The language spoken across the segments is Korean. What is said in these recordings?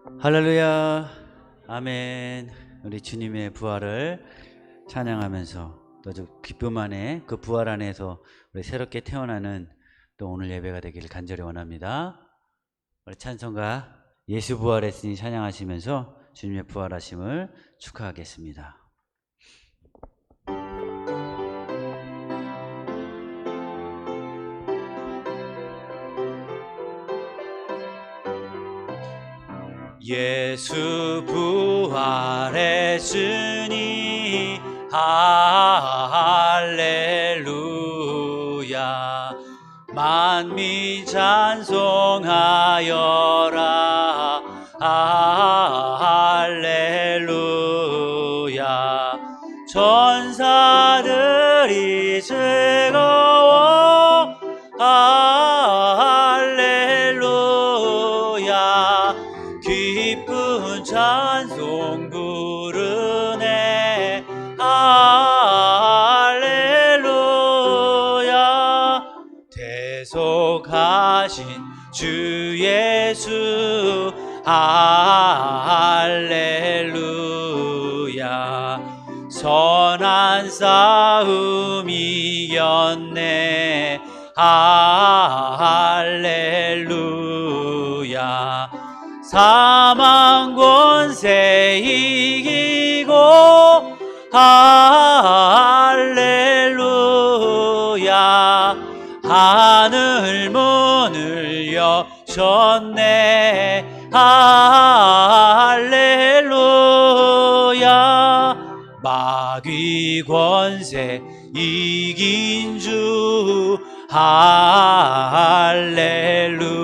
할렐루야. 아멘. 우리 주님의 부활을 찬양하면서 또 기쁨 안에 그 부활 안에서 우리 새롭게 태어나는 또 오늘 예배가 되기를 간절히 원합니다. 우리 찬송가 예수 부활했으니 찬양하시면서 주님의 부활하심을 축하하겠습니다. 예수 부활했으니 할렐루야. 만민 찬송하여라. 할렐루야. 천사들이 즐거워 할렐루야. 기쁜 찬송 부르네. 할렐루야. 대속하신 주 예수 할렐루야. 선한 싸움 이겼네. 할렐루야. 사망 권세 이기고 할렐루야. 하늘 문을 여셨네. 할렐루야. 마귀 권세 이긴 주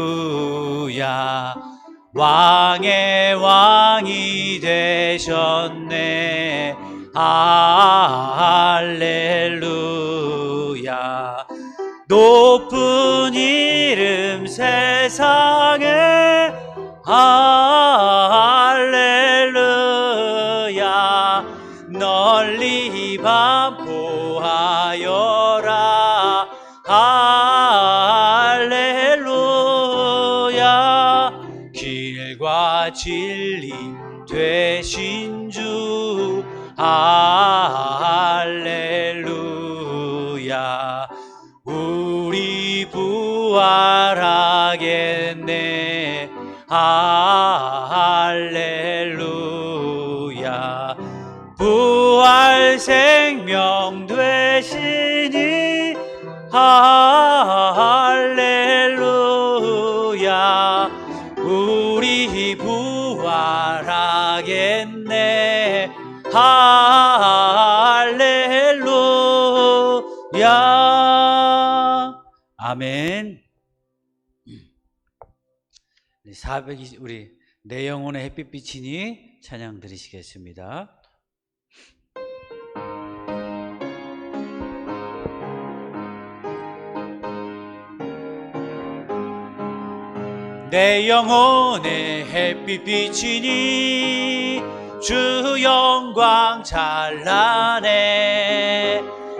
할렐루야. 왕의 왕이 되셨네. 할렐루야. 높은 이름 세상에 할렐루야. 널리 반포하여라. 할렐루야. 길과 진리 되신 주 할렐루야. 우리 부활하겠네. 할렐루야. 부활 생명 되시니 할렐루야. 우리 부활하겠네. 할렐루야. 아멘. 420 우리 내 영혼의 햇빛비치니 찬양 드리시겠습니다. 내 영혼의 햇빛 비치니 주 영광 찬란해.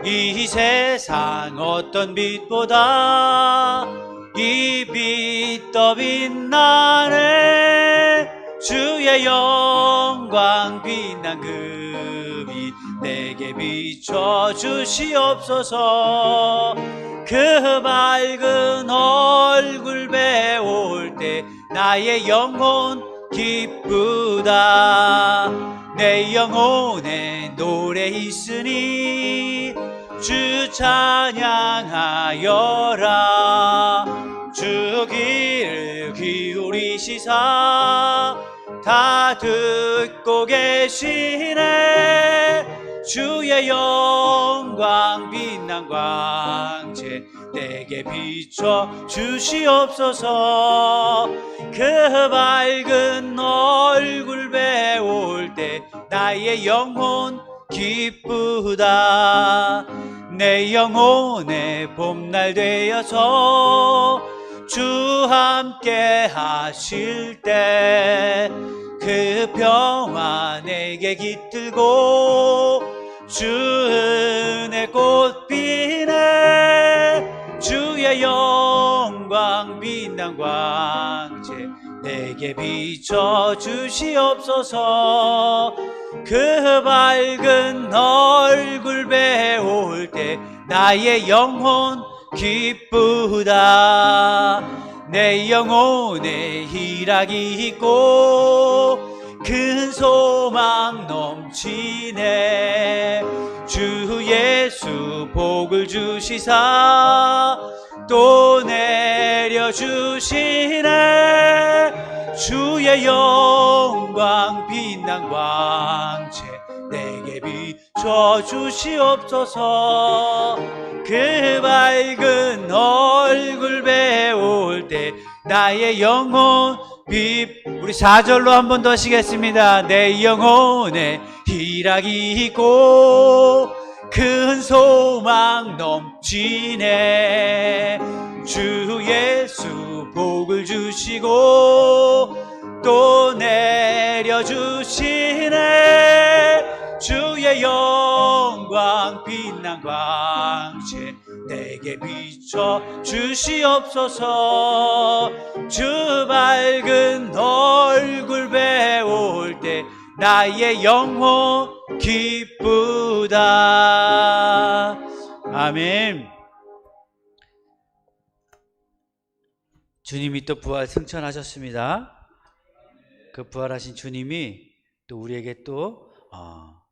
이 세상 어떤 빛보다 이 빛 더 빛나네. 주의 영광 빛난 그 빛 내게 비춰 주시옵소서. 그 밝은 얼굴 배울 때 나의 영혼 기쁘다. 내 영혼에 노래 있으니 주 찬양하여라. 주 귀를 기울이시사 다 듣고 계시네. 주의 영광 빛난 광채 내게 비춰 주시옵소서. 그 밝은 얼굴 배울 때 나의 영혼 기쁘다. 내 영혼의 봄날 되어서 주 함께 하실 때 그 평화 내게 깃들고 주 은혜 꽃 피네. 주의 영광 빛난 광채 내게 비춰 주시옵소서. 그 밝은 얼굴 배울 때 나의 영혼 기쁘다. 내 영혼에 희락이 있고 큰 소망 넘치네. 주 예수 복을 주시사 또 내려주시네. 주의 영광 빛난 광채 내게 비춰 주시옵소서. 그 밝은 얼굴 배울 때 나의 영혼 우리 4절로 한 번 더 하시겠습니다. 내 영혼에 희락이 있고 큰 소망 넘치네. 주 예수 복을 주시고 또 내려주시네. 주의 영광 빛난 광채 내게 비춰 주시옵소서. 주 밝은 얼굴 배울 때 나의 영혼 기쁘다. 아멘. 주님이 또 부활 승천하셨습니다. 그 부활하신 주님이 또 우리에게 또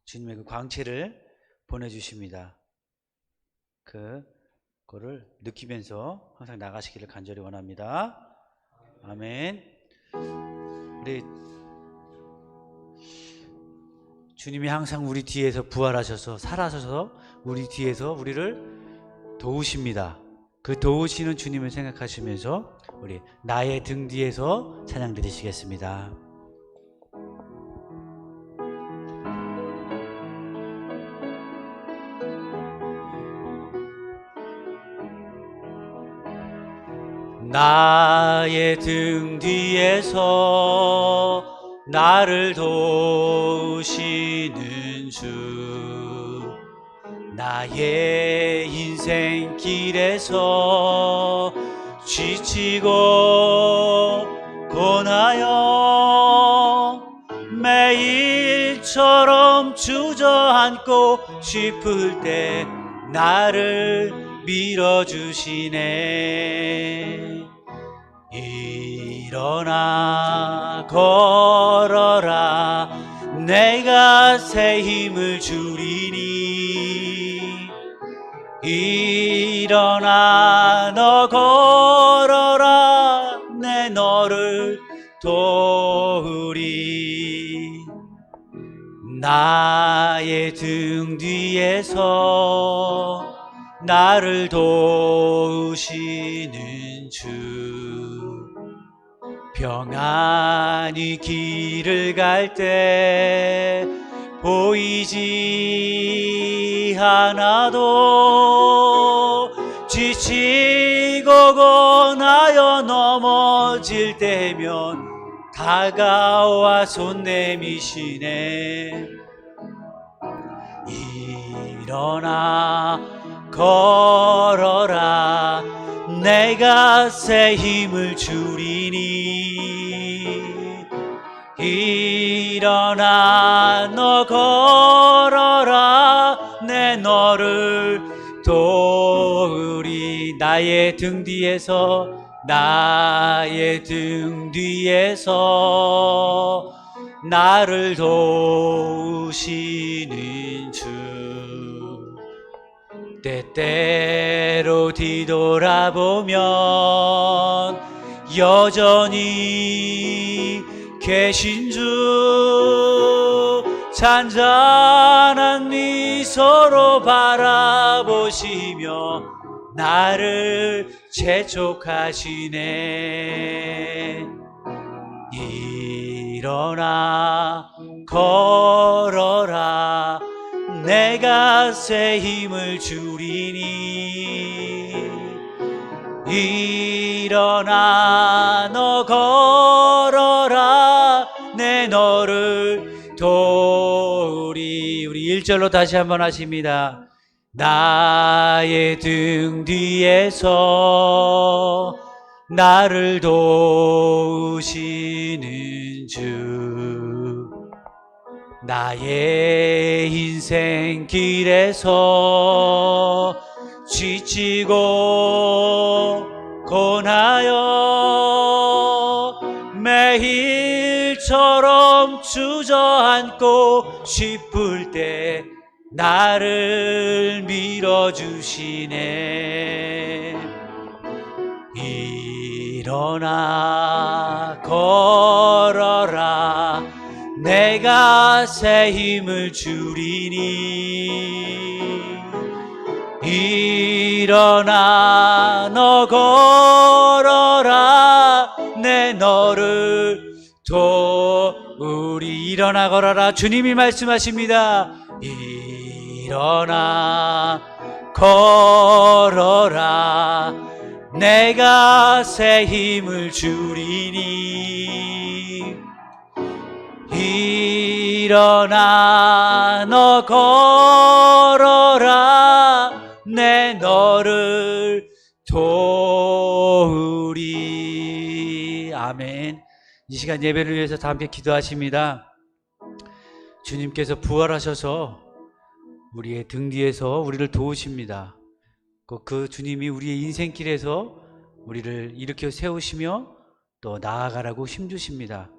주님의 그 광채를 보내주십니다. 그거를 느끼면서 항상 나가시기를 간절히 원합니다. 아멘. 우리 주님이 항상 우리 뒤에서 부활하셔서 살아서서 우리 뒤에서 우리를 도우십니다. 그 도우시는 주님을 생각하시면서 우리 나의 등 뒤에서 찬양 드리시겠습니다. 나의 등 뒤에서 나를 도우시는 주, 나의 인생 길에서 지치고 고나여 매일처럼 주저앉고 싶을 때 나를 밀어주시네. 일어나 걸어라, 내가 새 힘을 주리니. 일어나 너 걸어라, 내 너를 도우리. 나의 등 뒤에서 나를 도우시는 주, 평안히 길을 갈 때 보이지 않아도 지치고 고나여 넘어질 때면 다가와 손 내미시네. 일어나 걸어라, 내가 새 힘을 주리니. 일어나 너 걸어라, 내 너를 도우리. 나의 등 뒤에서, 나의 등 뒤에서 나를 도우시는 주, 때때로 뒤돌아보면 여전히 계신 주, 잔잔한 미소로 바라보시며 나를 재촉하시네. 일어나 걸어라, 내가 새 힘을 주리니. 일어나 너 걸어라, 내 너를 도우리. 우리 1절로 다시 한번 하십니다. 나의 등 뒤에서 나를 도우시는 주, 나의 인생 길에서 지치고 고나여 매일처럼 주저앉고 싶을 때 나를 밀어주시네. 일어나 걸어라, 내가 새 힘을 주리니. 일어나 너 걸어라, 내 너를 도우리. 일어나 걸어라, 주님이 말씀하십니다. 일어나 걸어라, 내가 새 힘을 주리니. 일어나 너 걸어라, 내 너를 도우리. 아멘. 이 시간 예배를 위해서 다 함께 기도하십니다. 주님께서 부활하셔서 우리의 등 뒤에서 우리를 도우십니다. 그 주님이 우리의 인생길에서 우리를 일으켜 세우시며 또 나아가라고 힘주십니다.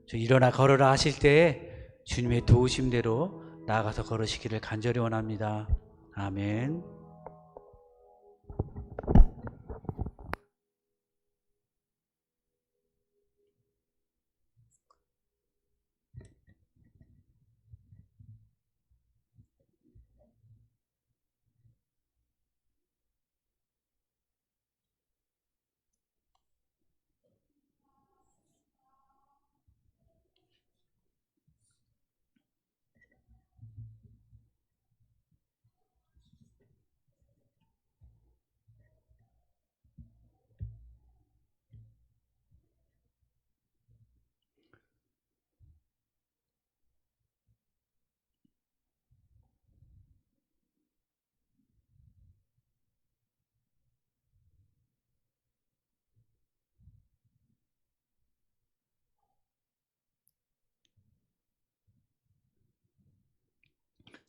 저 일어나 걸어라 하실 때에 주님의 도우심대로 나아가서 걸으시기를 간절히 원합니다. 아멘.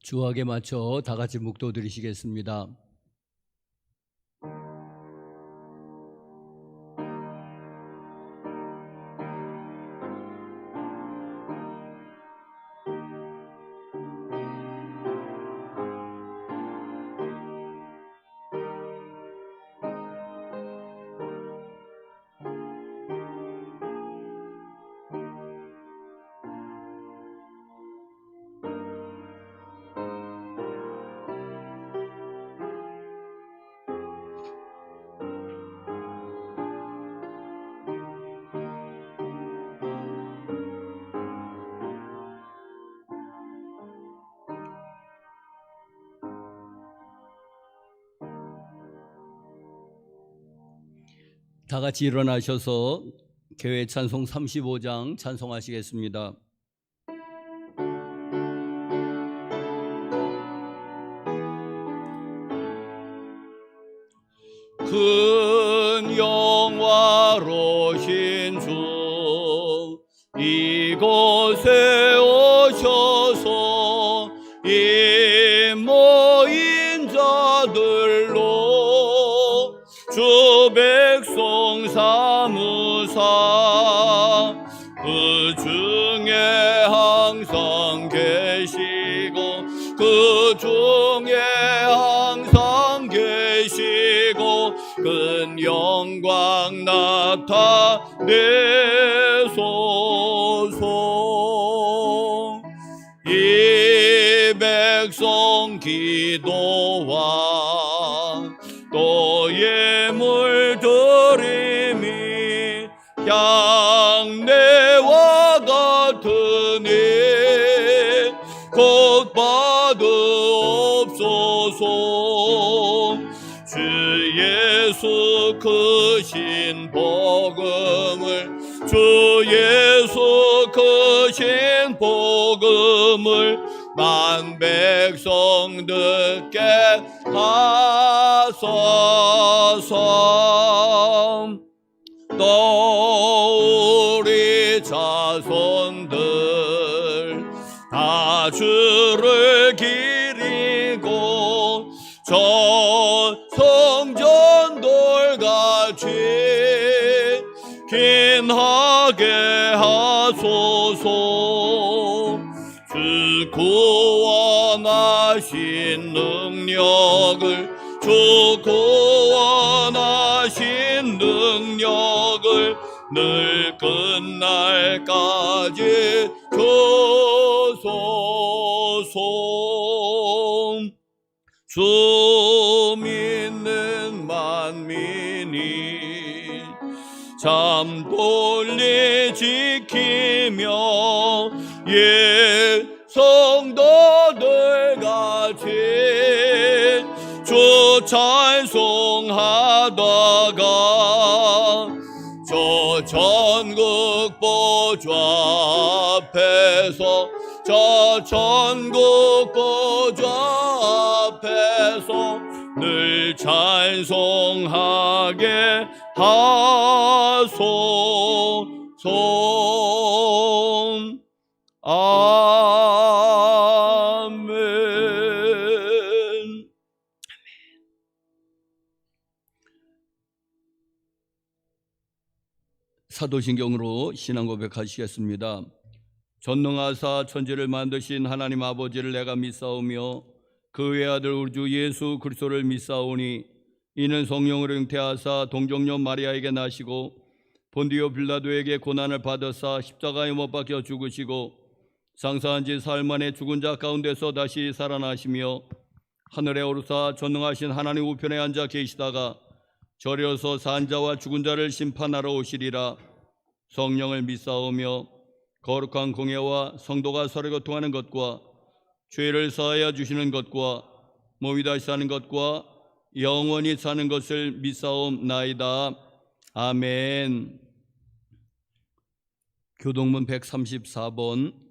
주악에 맞춰 다 같이 묵도 드리시겠습니다. 다 같이 일어나셔서 교회 찬송 35장 찬송하시겠습니다. 큰 영화로신 주 이곳에 오셔서 이 모인 자들로 주 백성 삼으사 그 중에 항상 계시고 그 중에 항상 계시고 큰 영광 나타내소서. 이 백성 기도와 또 예물 드림이 향내와 같으니 곧 받으옵소서. 주 예수 크신 복음을 주 예수 크신 복음을 만 백성 듣게 하소서. 우리 자손들 다 주를 기리고 저 성전 돌같이 긴하게 하소서. 주 구원하신 능력을 주 구원하신 능력을 늘 끝날까지 주소서. 주 믿는 만민이 참 돌리 지키며 성도들 같이 주 찬송하다가 저 전국 보좌 앞에서 저 전국 보좌 앞에서 늘 찬송하게 하소서. 아멘. 사도신경으로 신앙 고백하시겠습니다. 전능하사 천지를 만드신 하나님 아버지를 내가 믿사오며 그 외아들 우리 주 예수 그리스도를 믿사오니 이는 성령으로 잉태하사 동정녀 마리아에게 나시고 본디오 빌라도에게 고난을 받으사 십자가에 못 박혀 죽으시고 장사한 지 사흘 만에 죽은 자 가운데서 다시 살아나시며 하늘에 오르사 전능하신 하나님 우편에 앉아 계시다가 저려서 산 자와 죽은 자를 심판하러 오시리라. 성령을 믿사오며 거룩한 공예와 성도가 서로 교통하는 것과 죄를 사하여 주시는 것과 몸이 다시 사는 것과 영원히 사는 것을 믿사옵나이다. 아멘. 교동문 134번.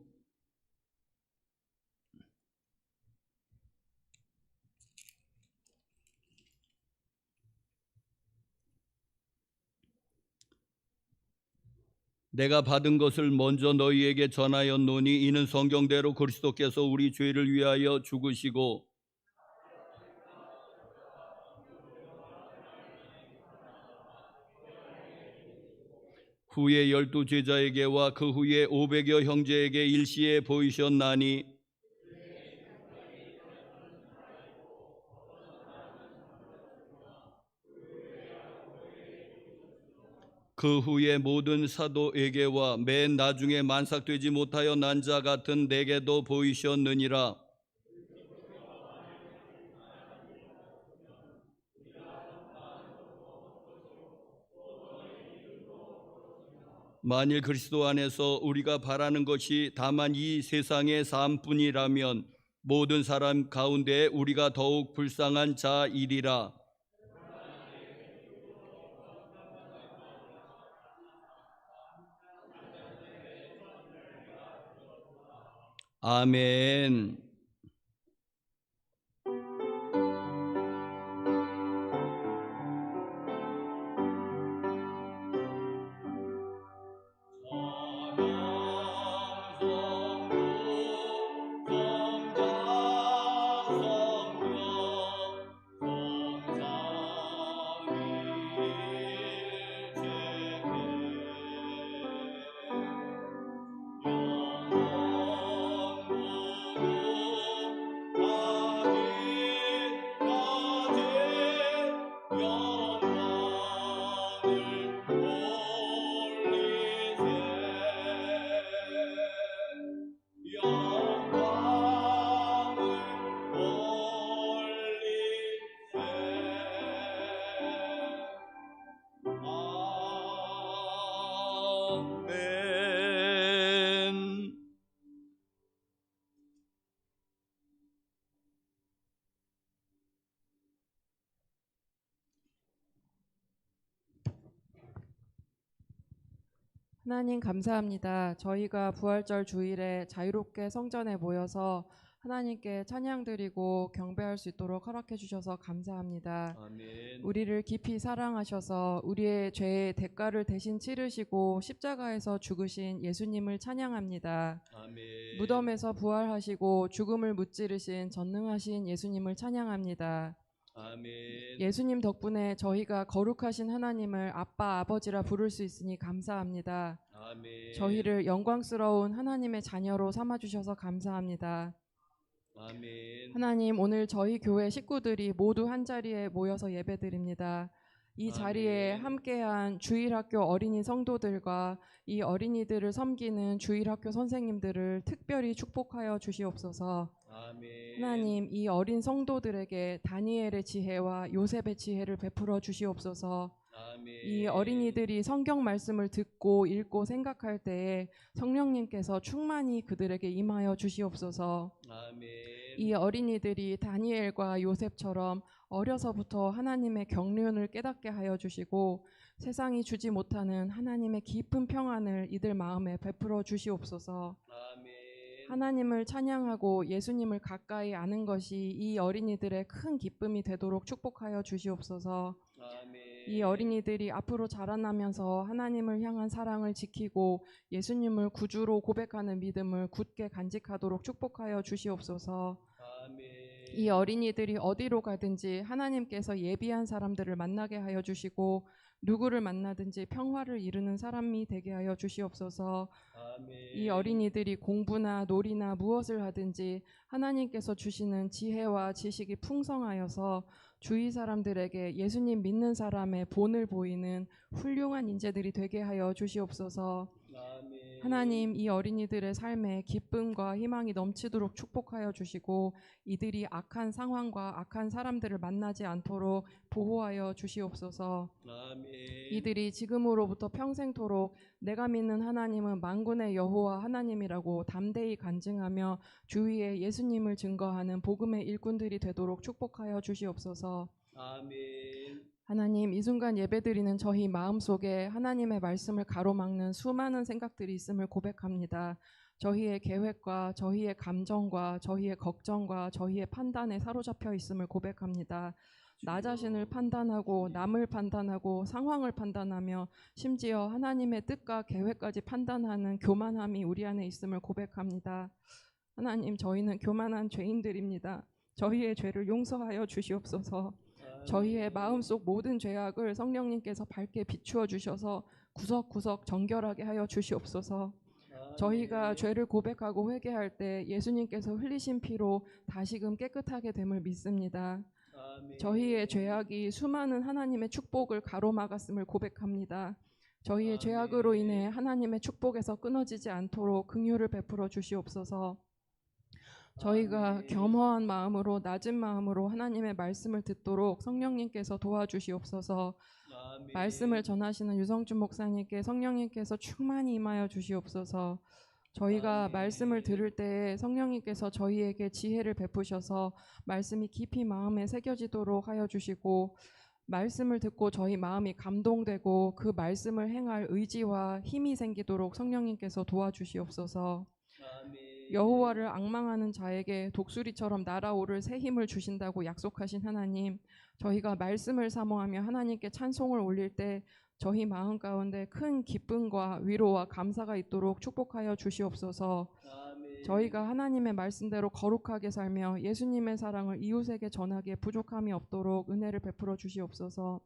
내가 받은 것을 먼저 너희에게 전하였노니 이는 성경대로 그리스도께서 우리 죄를 위하여 죽으시고 후에 12 제자에게와 그 후에 500여 형제에게 일시에 보이셨나니 그 후에 모든 사도에게와 맨 나중에 만삭되지 못하여 난 자 같은 내게도 보이셨느니라. 만일 그리스도 안에서 우리가 바라는 것이 다만 이 세상의 삶뿐이라면 모든 사람 가운데 우리가 더욱 불쌍한 자이리라. 아멘. 아멘. 하나님 감사합니다. 저희가 부활절 주일에 자유롭게 성전에 모여서 하나님께 찬양드리고 경배할 수 있도록 허락해 주셔서 감사합니다. 아멘. 우리를 깊이 사랑하셔서 우리의 죄의 대가를 대신 치르시고 십자가에서 죽으신 예수님을 찬양합니다. 아멘. 무덤에서 부활하시고 죽음을 무찌르신 전능하신 예수님을 찬양합니다. 아멘. 예수님 덕분에 저희가 거룩하신 하나님을 아빠 아버지라 부를 수 있으니 감사합니다. 아멘. 저희를 영광스러운 하나님의 자녀로 삼아주셔서 감사합니다. 아멘. 하나님, 오늘 저희 교회 식구들이 모두 한자리에 모여서 예배드립니다. 이 자리에 아멘. 함께한 주일학교 어린이 성도들과 이 어린이들을 섬기는 주일학교 선생님들을 특별히 축복하여 주시옵소서. 아멘. 하나님, 이 어린 성도들에게 다니엘의 지혜와 요셉의 지혜를 베풀어 주시옵소서. 아멘. 이 어린이들이 성경 말씀을 듣고 읽고 생각할 때에 성령님께서 충만히 그들에게 임하여 주시옵소서. 아멘. 이 어린이들이 다니엘과 요셉처럼 어려서부터 하나님의 경륜을 깨닫게 하여 주시고 세상이 주지 못하는 하나님의 깊은 평안을 이들 마음에 베풀어 주시옵소서. 아멘. 하나님을 찬양하고 예수님을 가까이 아는 것이 이 어린이들의 큰 기쁨이 되도록 축복하여 주시옵소서. 아멘. 이 어린이들이 앞으로 자라나면서 하나님을 향한 사랑을 지키고 예수님을 구주로 고백하는 믿음을 굳게 간직하도록 축복하여 주시옵소서. 아멘. 이 어린이들이 어디로 가든지 하나님께서 예비한 사람들을 만나게 하여 주시고 누구를 만나든지 평화를 이루는 사람이 되게 하여 주시옵소서. 아멘. 이 어린이들이 공부나 놀이나 무엇을 하든지 하나님께서 주시는 지혜와 지식이 풍성하여서 주위 사람들에게 예수님 믿는 사람의 본을 보이는 훌륭한 인재들이 되게 하여 주시옵소서. 아멘. 하나님, 이 어린이들의 삶에 기쁨과 희망이 넘치도록 축복하여 주시고 이들이 악한 상황과 악한 사람들을 만나지 않도록 보호하여 주시옵소서. 아멘. 이들이 지금으로부터 평생토록 내가 믿는 하나님은 만군의 여호와 하나님이라고 담대히 간증하며 주위에 예수님을 증거하는 복음의 일꾼들이 되도록 축복하여 주시옵소서. 아멘. 하나님, 이 순간 예배드리는 저희 마음속에 하나님의 말씀을 가로막는 수많은 생각들이 있음을 고백합니다. 저희의 계획과 저희의 감정과 저희의 걱정과 저희의 판단에 사로잡혀 있음을 고백합니다. 나 자신을 판단하고 남을 판단하고 상황을 판단하며 심지어 하나님의 뜻과 계획까지 판단하는 교만함이 우리 안에 있음을 고백합니다. 하나님, 저희는 교만한 죄인들입니다. 저희의 죄를 용서하여 주시옵소서. 저희의 마음속 모든 죄악을 성령님께서 밝게 비추어 주셔서 구석구석 정결하게 하여 주시옵소서. 저희가 죄를 고백하고 회개할 때 예수님께서 흘리신 피로 다시금 깨끗하게 됨을 믿습니다. 저희의 죄악이 수많은 하나님의 축복을 가로막았음을 고백합니다. 저희의 죄악으로 인해 하나님의 축복에서 끊어지지 않도록 긍휼을 베풀어 주시옵소서. 저희가 겸허한 마음으로 낮은 마음으로 하나님의 말씀을 듣도록 성령님께서 도와주시옵소서. 말씀을 전하시는 유성준 목사님께 성령님께서 충만히 임하여 주시옵소서. 저희가 말씀을 들을 때 성령님께서 저희에게 지혜를 베푸셔서 말씀이 깊이 마음에 새겨지도록 하여 주시고 말씀을 듣고 저희 마음이 감동되고 그 말씀을 행할 의지와 힘이 생기도록 성령님께서 도와주시옵소서. 여호와를 앙망하는 자에게 독수리처럼 날아오를 새 힘을 주신다고 약속하신 하나님, 저희가 말씀을 사모하며 하나님께 찬송을 올릴 때 저희 마음 가운데 큰 기쁨과 위로와 감사가 있도록 축복하여 주시옵소서. 저희가 하나님의 말씀대로 거룩하게 살며 예수님의 사랑을 이웃에게 전하기에 부족함이 없도록 은혜를 베풀어 주시옵소서.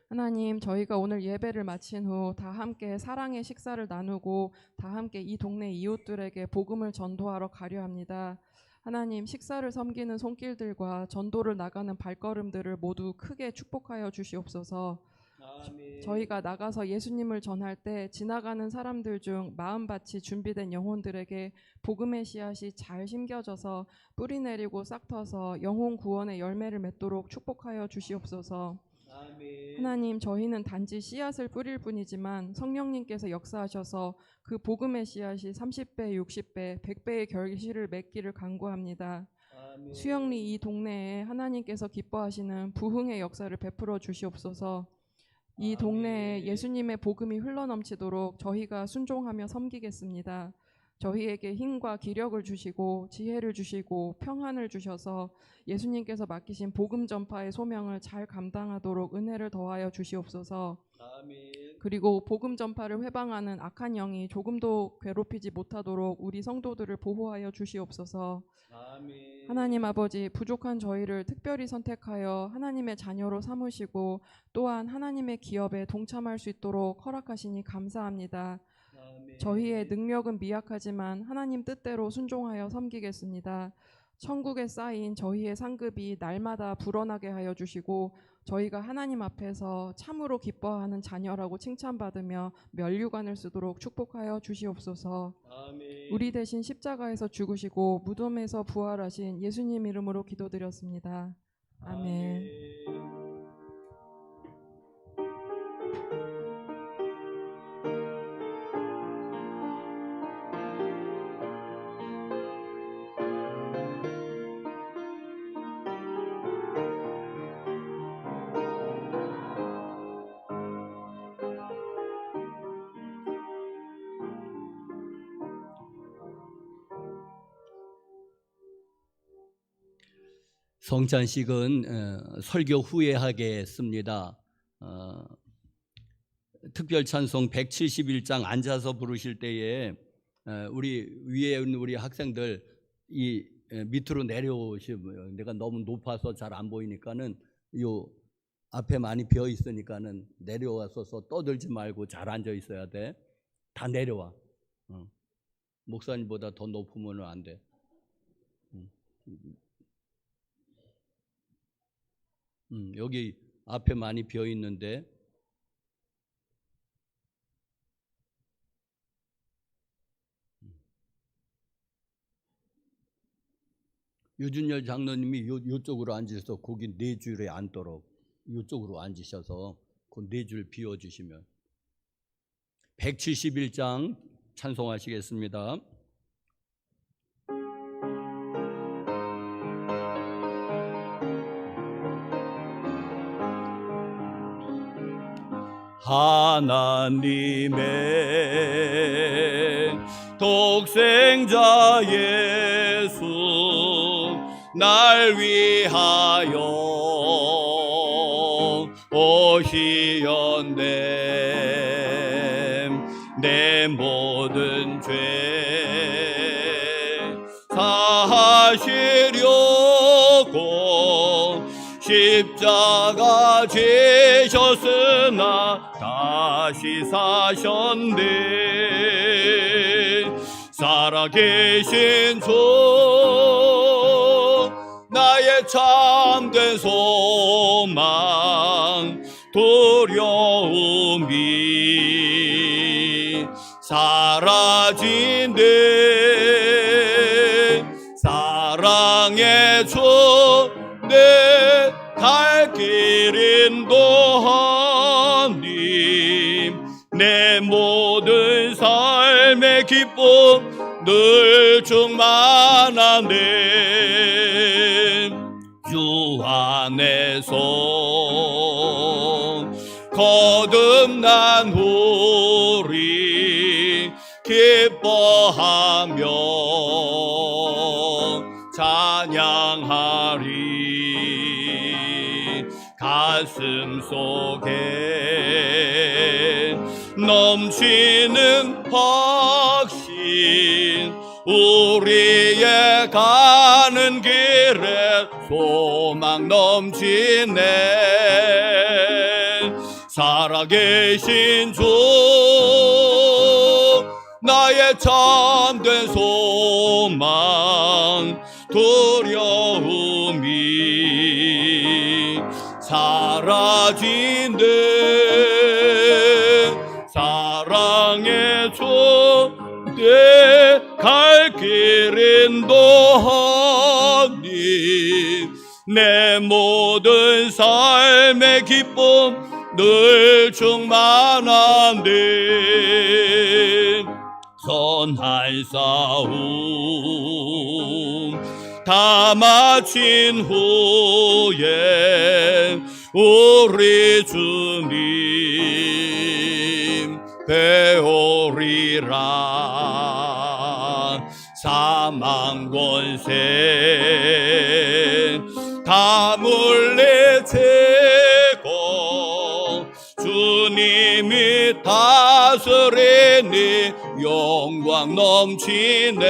하나님, 저희가 오늘 예배를 마친 후 다 함께 사랑의 식사를 나누고 다 함께 이 동네 이웃들에게 복음을 전도하러 가려 합니다. 하나님, 식사를 섬기는 손길들과 전도를 나가는 발걸음들을 모두 크게 축복하여 주시옵소서. 저희가 나가서 예수님을 전할 때 지나가는 사람들 중 마음밭이 준비된 영혼들에게 복음의 씨앗이 잘 심겨져서 뿌리 내리고 싹 터서 영혼 구원의 열매를 맺도록 축복하여 주시옵소서. 하나님, 저희는 단지 씨앗을 뿌릴 뿐이지만 성령님께서 역사하셔서 그 복음의 씨앗이 30배, 60배, 100배의 결실을 맺기를 간구합니다. 수영리 이 동네에 하나님께서 기뻐하시는 부흥의 역사를 베풀어 주시옵소서. 이 동네에 예수님의 복음이 흘러넘치도록 저희가 순종하며 섬기겠습니다. 저희에게 힘과 기력을 주시고 지혜를 주시고 평안을 주셔서 예수님께서 맡기신 복음 전파의 소명을 잘 감당하도록 은혜를 더하여 주시옵소서. 그리고 복음 전파를 회방하는 악한 영이 조금도 괴롭히지 못하도록 우리 성도들을 보호하여 주시옵소서. 하나님 아버지, 부족한 저희를 특별히 선택하여 하나님의 자녀로 삼으시고 또한 하나님의 기업에 동참할 수 있도록 허락하시니 감사합니다. 저희의 능력은 미약하지만 하나님 뜻대로 순종하여 섬기겠습니다. 천국에 쌓인 저희의 상급이 날마다 불어나게 하여 주시고 저희가 하나님 앞에서 참으로 기뻐하는 자녀라고 칭찬받으며 면류관을 쓰도록 축복하여 주시옵소서. 우리 대신 십자가에서 죽으시고 무덤에서 부활하신 예수님 이름으로 기도드렸습니다. 아멘. 성찬식은 설교 후에 하겠습니다. 특별 찬송 171장 앉아서 부르실 때에 우리 위에 있는 우리 학생들 이 밑으로 내려오시면 내가 너무 높아서 잘 안 보이니까는 요 앞에 많이 비어 있으니까는 내려와서 떠들지 말고 잘 앉아 있어야 돼. 다 내려와. 목사님보다 더 높으면 안 돼. 여기 앞에 많이 비어 있는데 유준열 장로님이 요쪽으로 앉으셔서 거기 네 줄에 앉도록 요쪽으로 앉으셔서 그 네 줄 비워주시면 171장 찬송하시겠습니다. 하나님의 독생자 예수 날 위하여 오시었네. 내 모든 죄 사하시려고 십자가 지셨으나 다시 사셨네. 살아계신 주 나의 참된 소망 두려움이 사라진대. 사랑의 주 내 갈 길 인도하님. 내 모든 삶의 기쁨 늘 충만하네. 주 안에서 거듭난 우리 기뻐하며 찬양하리. 가슴 속에 넘치는 확신 우리의 가는 길에 소망 넘치네. 살아계신 주 나의 참된 소망 두려움이 사라진대. 사랑의 주 내 갈 길 인도하니. 내 모든 삶의 기쁨 늘 충만한데. 선한 싸움 다 마친 후에 우리 주님 배우리라. 사망 권세 다 물리치고 주님이 다스리니 영광 넘치네.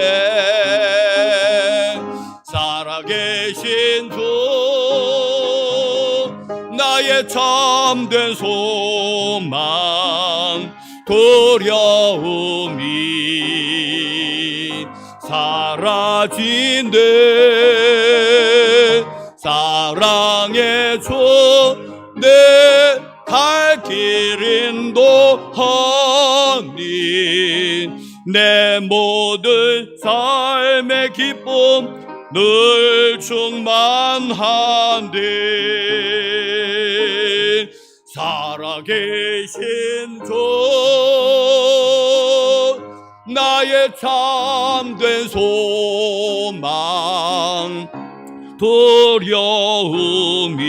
살아계신 주 나의 참된 소망 두려움이 사라진대. 사랑의 주 내 갈 길 인도하니 내 모든 삶의 기쁨 늘 충만한데. 살아계신 주 나의 참된 소망 두려움이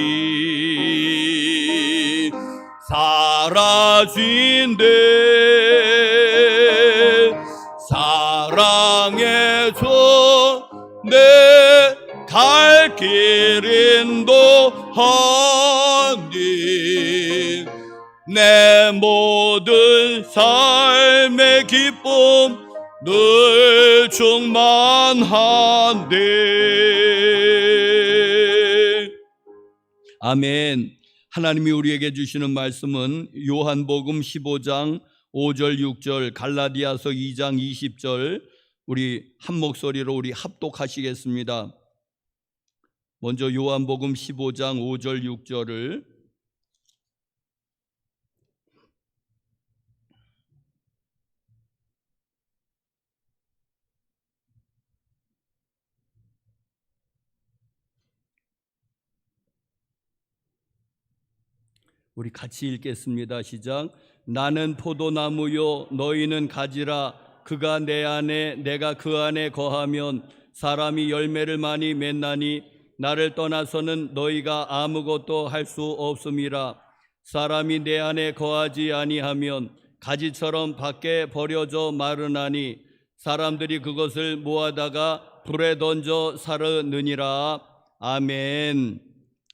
사라진대. 사랑의 주 내 갈 길 인도하니 내 모든 삶의 기쁨 늘 충만한데. 아멘. 하나님이 우리에게 주시는 말씀은 요한복음 15장 5절 6절, 갈라디아서 2장 20절, 우리 한 목소리로 우리 합독하시겠습니다. 먼저 요한복음 15장 5절 6절을 우리 같이 읽겠습니다. 시작. 나는 포도나무요 너희는 가지라. 그가 내 안에 내가 그 안에 거하면 사람이 열매를 많이 맺나니 나를 떠나서는 너희가 아무것도 할 수 없음이라. 사람이 내 안에 거하지 아니하면 가지처럼 밖에 버려져 마르나니 사람들이 그것을 모아다가 불에 던져 사르느니라. 아멘.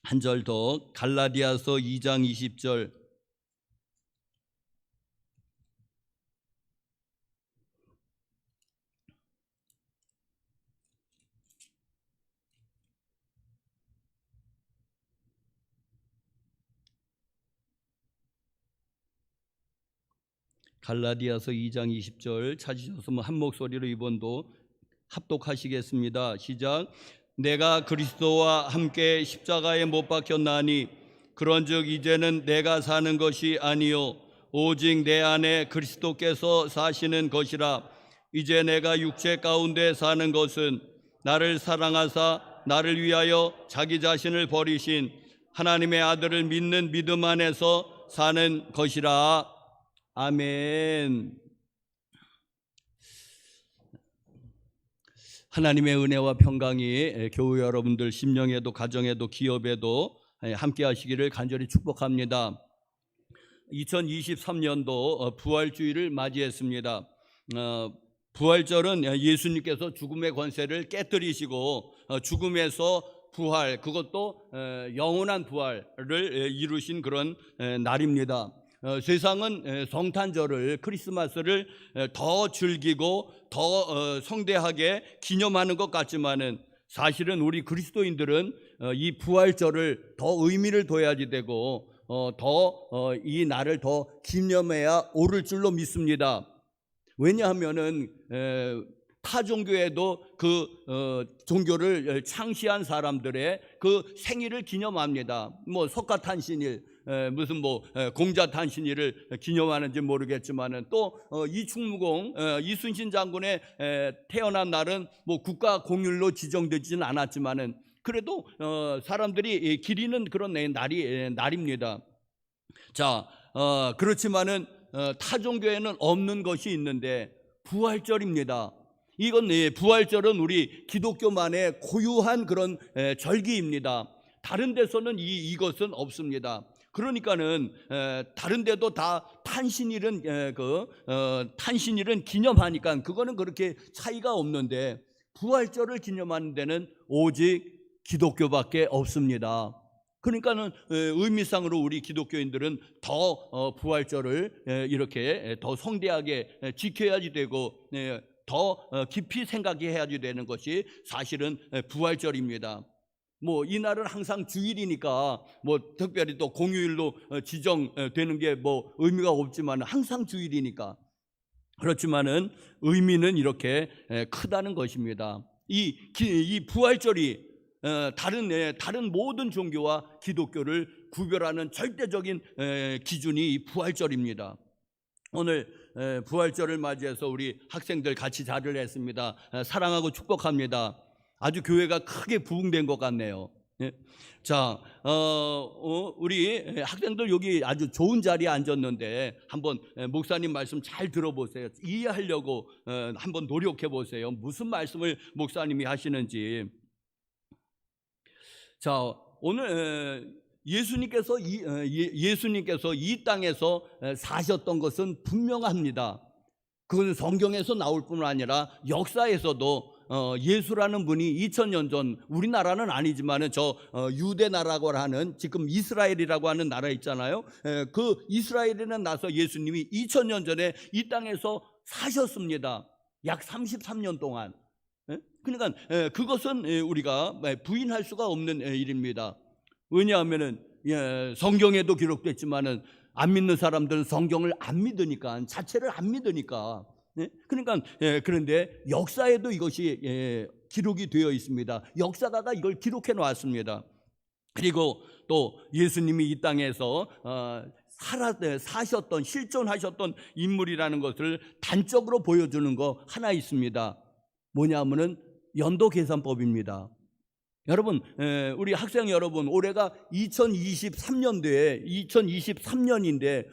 한 절 더, 갈라디아서 2장 20절. 갈라디아서 2장 20절 찾으셨으면 한 목소리로 이번도 합독하시겠습니다. 시작. 내가 그리스도와 함께 십자가에 못 박혔나니 그런즉 이제는 내가 사는 것이 아니요 오직 내 안에 그리스도께서 사시는 것이라. 이제 내가 육체 가운데 사는 것은 나를 사랑하사 나를 위하여 자기 자신을 버리신 하나님의 아들을 믿는 믿음 안에서 사는 것이라. 아멘. 하나님의 은혜와 평강이 교회 여러분들 심령에도 가정에도 기업에도 함께 하시기를 간절히 축복합니다. 2023년도 부활주의를 맞이했습니다. 부활절은 예수님께서 죽음의 권세를 깨뜨리시고 죽음에서 부활, 그것도 영원한 부활을 이루신 그런 날입니다. 세상은 성탄절을, 크리스마스를 더 즐기고 더 성대하게 기념하는 것 같지만은 사실은 우리 그리스도인들은 이 부활절을 더 의미를 둬야지 되고 더 이 날을 더 기념해야 옳을 줄로 믿습니다. 왜냐하면은 타 종교에도 그 종교를 창시한 사람들의 그 생일을 기념합니다. 뭐 석가탄신일, 무슨 뭐 공자탄신일을 기념하는지 모르겠지만은 또 이충무공 이순신 장군의 태어난 날은 뭐 국가 공휴일로 지정되지는 않았지만은 그래도 사람들이 기리는 그런 날입니다. 자, 그렇지만은 타 종교에는 없는 것이 있는데 부활절입니다. 이건 부활절은 우리 기독교만의 고유한 그런 절기입니다. 다른 데서는 이것은 없습니다. 그러니까는 다른 데도 다 탄신일은 탄신일은 기념하니까 그거는 그렇게 차이가 없는데 부활절을 기념하는 데는 오직 기독교밖에 없습니다. 그러니까는 의미상으로 우리 기독교인들은 더 부활절을 이렇게 더 성대하게 지켜야지 되고 더 깊이 생각해야지 되는 것이 사실은 부활절입니다. 뭐 이날은 항상 주일이니까 뭐 특별히 또 공휴일로 지정되는 게 뭐 의미가 없지만 항상 주일이니까 그렇지만은 의미는 이렇게 크다는 것입니다. 이 부활절이 다른 모든 종교와 기독교를 구별하는 절대적인 기준이 이 부활절입니다. 오늘 부활절을 맞이해서 우리 학생들 같이 자리를 했습니다. 사랑하고 축복합니다. 아주 교회가 크게 부흥된 것 같네요. 자, 우리 학생들 여기 아주 좋은 자리에 앉았는데 한번 목사님 말씀 잘 들어보세요. 이해하려고 한번 노력해 보세요. 무슨 말씀을 목사님이 하시는지. 자, 오늘 예수님께서 이 땅에서 사셨던 것은 분명합니다. 그건 성경에서 나올 뿐 아니라 역사에서도 예수라는 분이 2000년 전, 우리나라는 아니지만 저 유대 나라고 하는 지금 이스라엘이라고 하는 나라 있잖아요. 그 이스라엘에는 나서 예수님이 2000년 전에 이 땅에서 사셨습니다. 약 33년 동안. 그러니까 그것은 우리가 부인할 수가 없는 일입니다. 왜냐하면은 성경에도 기록됐지만은 안 믿는 사람들은 성경을 안 믿으니까, 자체를 안 믿으니까. 그러니까 그런데 역사에도 이것이 기록이 되어 있습니다. 역사가가 이걸 기록해 놓았습니다. 그리고 또 예수님이 이 땅에서 사셨던, 실존하셨던 인물이라는 것을 단적으로 보여주는 거 하나 있습니다. 뭐냐면은 연도계산법입니다. 여러분, 우리 학생 여러분, 올해가 2023년인데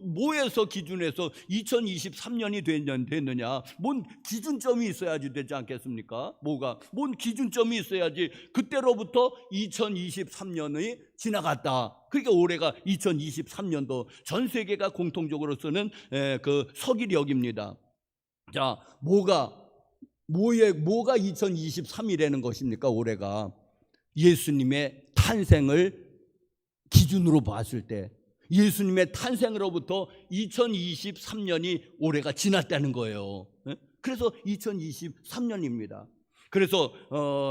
뭐에서 기준해서 2023년이 됐느냐? 뭔 기준점이 있어야지 되지 않겠습니까? 뭔 기준점이 있어야지 그때로부터 2023년이 지나갔다. 그러니까 올해가 2023년도 전 세계가 공통적으로 쓰는 그 서기력입니다. 자, 뭐가 2023이라는 것입니까? 올해가 예수님의 탄생을 기준으로 봤을 때 예수님의 탄생으로부터 2023년이 올해가 지났다는 거예요. 그래서 2023년입니다. 그래서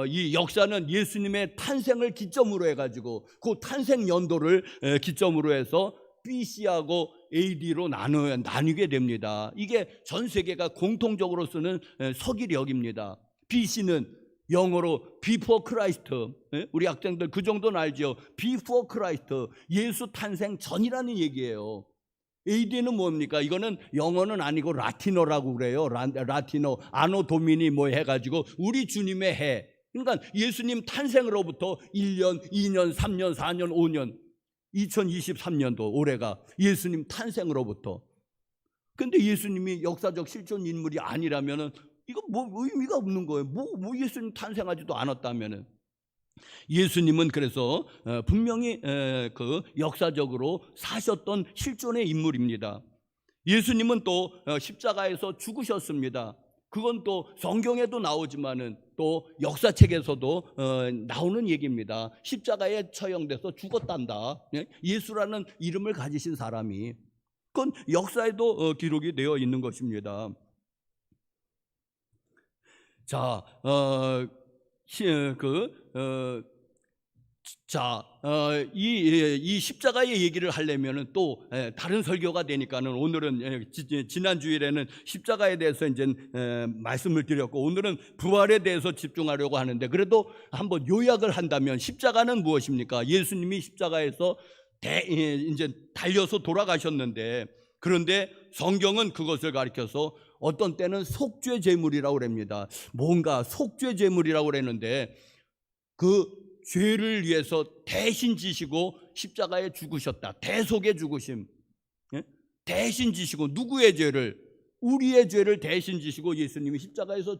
이 역사는 예수님의 탄생을 기점으로 해가지고 그 탄생 연도를 기점으로 해서 BC하고 AD로 나뉘게 됩니다. 이게 전 세계가 공통적으로 쓰는 서기력입니다. BC는 영어로 Before Christ. 우리 학생들 그 정도는 알죠? Before Christ. 예수 탄생 전이라는 얘기예요. AD는 뭡니까? 이거는 영어는 아니고 라틴어라고 그래요. 라틴어, 아노 도미니 뭐 해가지고 우리 주님의 해. 그러니까 예수님 탄생으로부터 1년, 2년, 3년, 4년, 5년 2023년도 올해가 예수님 탄생으로부터. 근데 예수님이 역사적 실존 인물이 아니라면은 이거 뭐 의미가 없는 거예요. 뭐 예수님 탄생하지도 않았다면은. 예수님은 그래서 분명히 그 역사적으로 사셨던 실존의 인물입니다. 예수님은 또 십자가에서 죽으셨습니다. 그건 또 성경에도 나오지만은 또 역사책에서도 나오는 얘기입니다. 십자가에 처형돼서 죽었단다. 예수라는 이름을 가지신 사람이. 그건 역사에도 기록이 되어 있는 것입니다. 자, 이 십자가의 얘기를 하려면은 또 다른 설교가 되니까는 오늘은 지난 주일에는 십자가에 대해서 이제 말씀을 드렸고 오늘은 부활에 대해서 집중하려고 하는데 그래도 한번 요약을 한다면 십자가는 무엇입니까? 예수님이 십자가에서 이제 달려서 돌아가셨는데 그런데 성경은 그것을 가리켜서 어떤 때는 속죄 제물이라고 그럽니다. 뭔가 속죄 제물이라고 그랬는데 그 죄를 위해서 대신 지시고 십자가에 죽으셨다. 대속의 죽으심. 대신 지시고 누구의 죄를? 우리의 죄를 대신 지시고 예수님이 십자가에서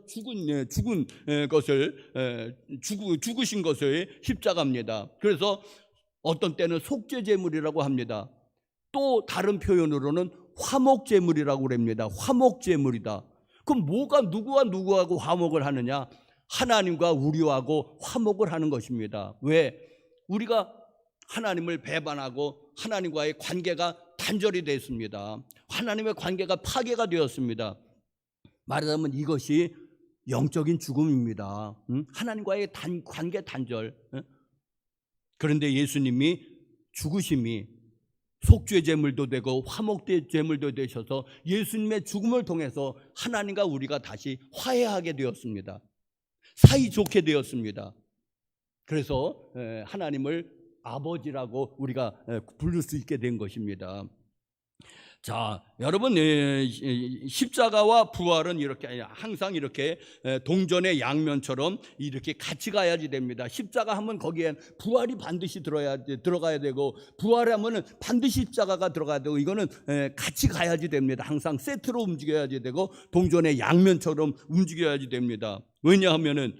죽으신 것을 십자가입니다. 그래서 어떤 때는 속죄제물이라고 합니다. 또 다른 표현으로는 화목제물이라고 그럽니다. 화목제물이다. 그럼 뭐가 누구와 누구하고 화목을 하느냐? 하나님과 우리하고 화목을 하는 것입니다. 왜? 우리가 하나님을 배반하고 하나님과의 관계가 단절이 됐습니다. 하나님의 관계가 파괴가 되었습니다. 말하자면 이것이 영적인 죽음입니다. 하나님과의 관계 단절. 그런데 예수님이 죽으심이 속죄제물도 되고 화목제물도 되셔서 예수님의 죽음을 통해서 하나님과 우리가 다시 화해하게 되었습니다. 사이좋게 되었습니다. 그래서 하나님을 아버지라고 우리가 부를 수 있게 된 것입니다. 자, 여러분, 십자가와 부활은 이렇게 항상 이렇게 동전의 양면처럼 이렇게 같이 가야지 됩니다. 십자가 하면 거기엔 부활이 반드시 들어가야 되고, 부활하면 반드시 십자가가 들어가야 되고, 이거는 같이 가야지 됩니다. 항상 세트로 움직여야지 되고, 동전의 양면처럼 움직여야지 됩니다. 왜냐하면은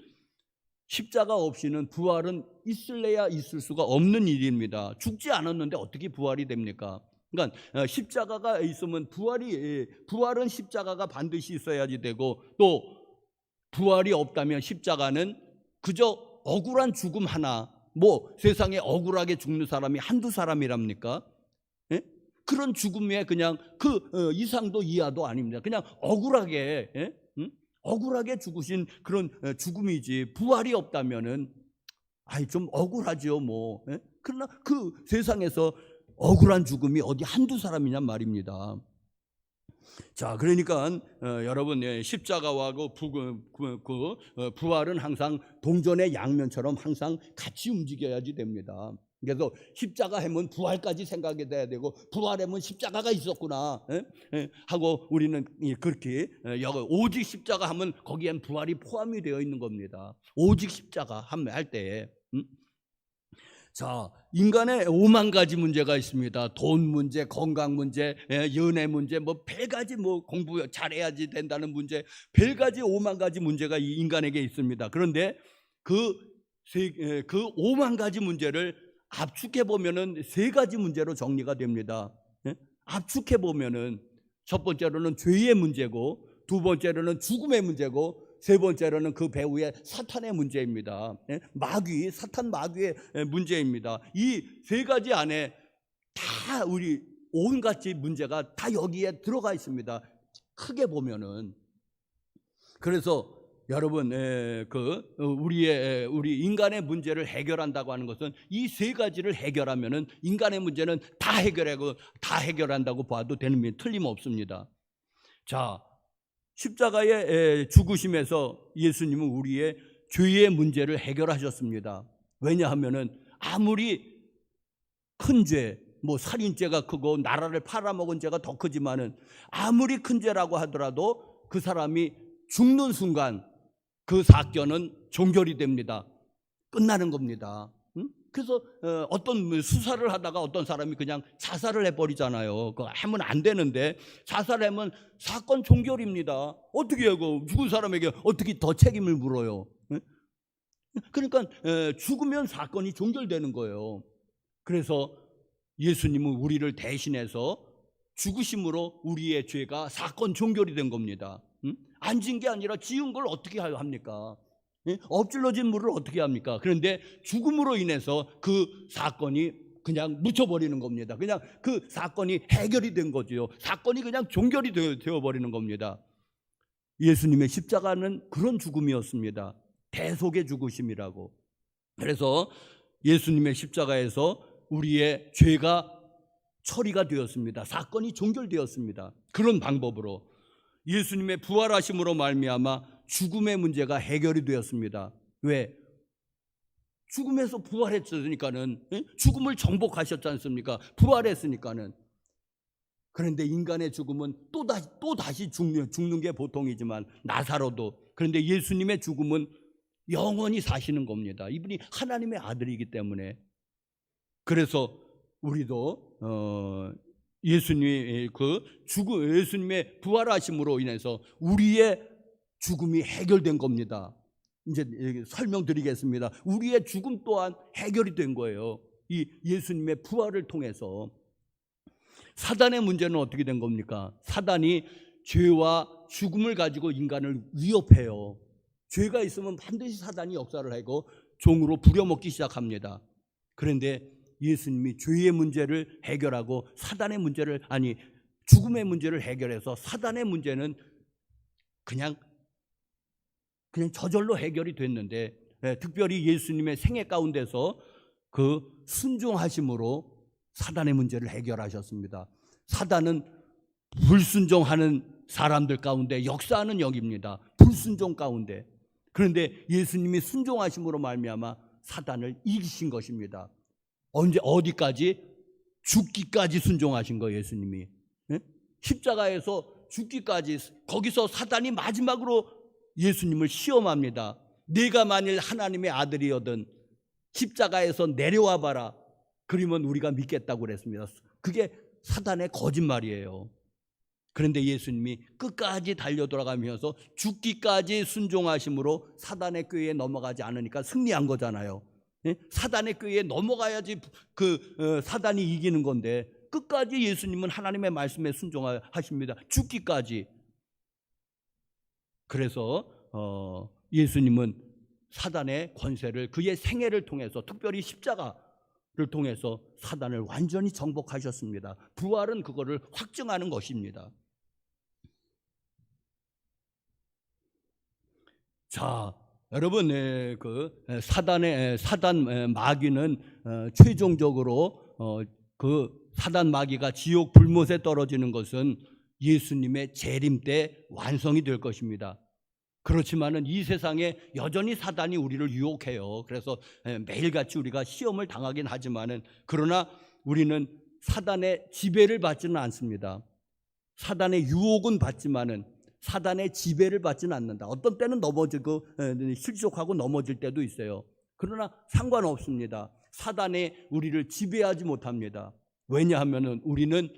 십자가 없이는 부활은 있을래야 있을 수가 없는 일입니다. 죽지 않았는데 어떻게 부활이 됩니까? 그러니까 십자가가 있으면 부활은 십자가가 반드시 있어야지 되고, 또 부활이 없다면 십자가는 그저 억울한 죽음 하나, 뭐 세상에 억울하게 죽는 사람이 한두 사람이랍니까? 예? 그런 죽음에 그냥 그 이상도 이하도 아닙니다. 그냥 억울하게, 예? 억울하게 죽으신 그런 죽음이지, 부활이 없다면은 좀 억울하죠 뭐. 예? 그러나 그 세상에서 억울한 죽음이 어디 한두 사람이냔 말입니다. 자, 그러니까 여러분, 십자가와 부활은 항상 동전의 양면처럼 항상 같이 움직여야지 됩니다. 그래서 십자가 하면 부활까지 생각이 돼야 되고, 부활하면 십자가가 있었구나 하고 우리는 그렇게 오직 십자가 하면 거기엔 부활이 포함이 되어 있는 겁니다. 오직 십자가 할 때에. 자, 인간의 5만 가지 문제가 있습니다. 돈 문제, 건강 문제, 연애 문제, 뭐 100가지, 뭐 공부 잘해야지 된다는 문제, 100가지 5만 가지 문제가 이 인간에게 있습니다. 그런데 그 5만 가지 문제를 압축해 보면은 3가지 문제로 정리가 됩니다. 압축해 보면은 첫 번째로는 죄의 문제고, 두 번째로는 죽음의 문제고, 세 번째로는 그 배후의 사탄의 문제입니다. 사탄 마귀의 문제입니다. 이 3가지 안에 다 우리 온갖 문제가 다 여기에 들어가 있습니다. 크게 보면은. 그래서 여러분, 우리 인간의 문제를 해결한다고 하는 것은 이 3가지를 해결하면은 인간의 문제는 다 해결한다고 봐도 되는 게 틀림없습니다. 자, 십자가의 죽으심에서 예수님은 우리의 죄의 문제를 해결하셨습니다. 왜냐하면은 아무리 큰 죄, 뭐 살인죄가 크고 나라를 팔아먹은 죄가 더 크지만은 아무리 큰 죄라고 하더라도 그 사람이 죽는 순간 그 사건은 종결이 됩니다. 끝나는 겁니다. 그래서 어떤 수사를 하다가 어떤 사람이 그냥 자살을 해버리잖아요. 그거 하면 안 되는데 자살하면 사건 종결입니다. 어떻게 하고 죽은 사람에게 어떻게 더 책임을 물어요? 그러니까 죽으면 사건이 종결되는 거예요. 그래서 예수님은 우리를 대신해서 죽으심으로 우리의 죄가 사건 종결이 된 겁니다. 안 진 게 아니라 지은 걸 어떻게 합니까? 엎질러진 물을 어떻게 합니까? 그런데 죽음으로 인해서 그 사건이 그냥 묻혀버리는 겁니다. 그냥 그 사건이 해결이 된 거죠. 사건이 그냥 종결이 되어버리는 겁니다. 예수님의 십자가는 그런 죽음이었습니다. 대속의 죽으심이라고. 그래서 예수님의 십자가에서 우리의 죄가 처리가 되었습니다. 사건이 종결되었습니다. 그런 방법으로 예수님의 부활하심으로 말미암아 죽음의 문제가 해결이 되었습니다. 왜? 죽음에서 부활했으니까는, 죽음을 정복하셨지 않습니까? 부활했으니까는. 그런데 인간의 죽음은 또 다시 죽는 게 보통이지만, 나사로도. 그런데 예수님의 죽음은 영원히 사시는 겁니다. 이분이 하나님의 아들이기 때문에. 그래서 우리도 예수님의 예수님의 부활하심으로 인해서 우리의 죽음이 해결된 겁니다. 이제 설명드리겠습니다. 우리의 죽음 또한 해결이 된 거예요. 이 예수님의 부활을 통해서 사단의 문제는 어떻게 된 겁니까? 사단이 죄와 죽음을 가지고 인간을 위협해요. 죄가 있으면 반드시 사단이 역사를 하고 종으로 부려먹기 시작합니다. 그런데 예수님이 죄의 문제를 해결하고 사단의 문제를 죽음의 문제를 해결해서 사단의 문제는 그냥 저절로 해결이 됐는데, 특별히 예수님의 생애 가운데서 그 순종하심으로 사단의 문제를 해결하셨습니다. 사단은 불순종하는 사람들 가운데 역사하는 영입니다. 불순종 가운데. 그런데 예수님이 순종하심으로 말미암아 사단을 이기신 것입니다. 언제 어디까지? 죽기까지 순종하신 거예요, 예수님이. 십자가에서 죽기까지. 거기서 사단이 마지막으로 예수님을 시험합니다. 네가 만일 하나님의 아들이거든 십자가에서 내려와 봐라. 그러면 우리가 믿겠다고 그랬습니다. 그게 사단의 거짓말이에요. 그런데 예수님이 끝까지 달려 돌아가면서 죽기까지 순종하심으로 사단의 꾀에 넘어가지 않으니까 승리한 거잖아요. 사단의 꾀에 넘어가야지 사단이 이기는 건데, 끝까지 예수님은 하나님의 말씀에 순종하십니다. 죽기까지. 그래서 예수님은 사단의 권세를 그의 생애를 통해서, 특별히 십자가를 통해서 사단을 완전히 정복하셨습니다. 부활은 그거를 확증하는 것입니다. 자, 여러분, 사단 마귀는 최종적으로 그 사단 마귀가 지옥 불못에 떨어지는 것은 예수님의 재림 때 완성이 될 것입니다. 그렇지만은 이 세상에 여전히 사단이 우리를 유혹해요. 그래서 매일같이 우리가 시험을 당하긴 하지만은, 그러나 우리는 사단의 지배를 받지는 않습니다. 사단의 유혹은 받지만은 사단의 지배를 받지는 않는다. 어떤 때는 넘어지고 실족하고 넘어질 때도 있어요. 그러나 상관없습니다. 사단이 우리를 지배하지 못합니다. 왜냐하면은 우리는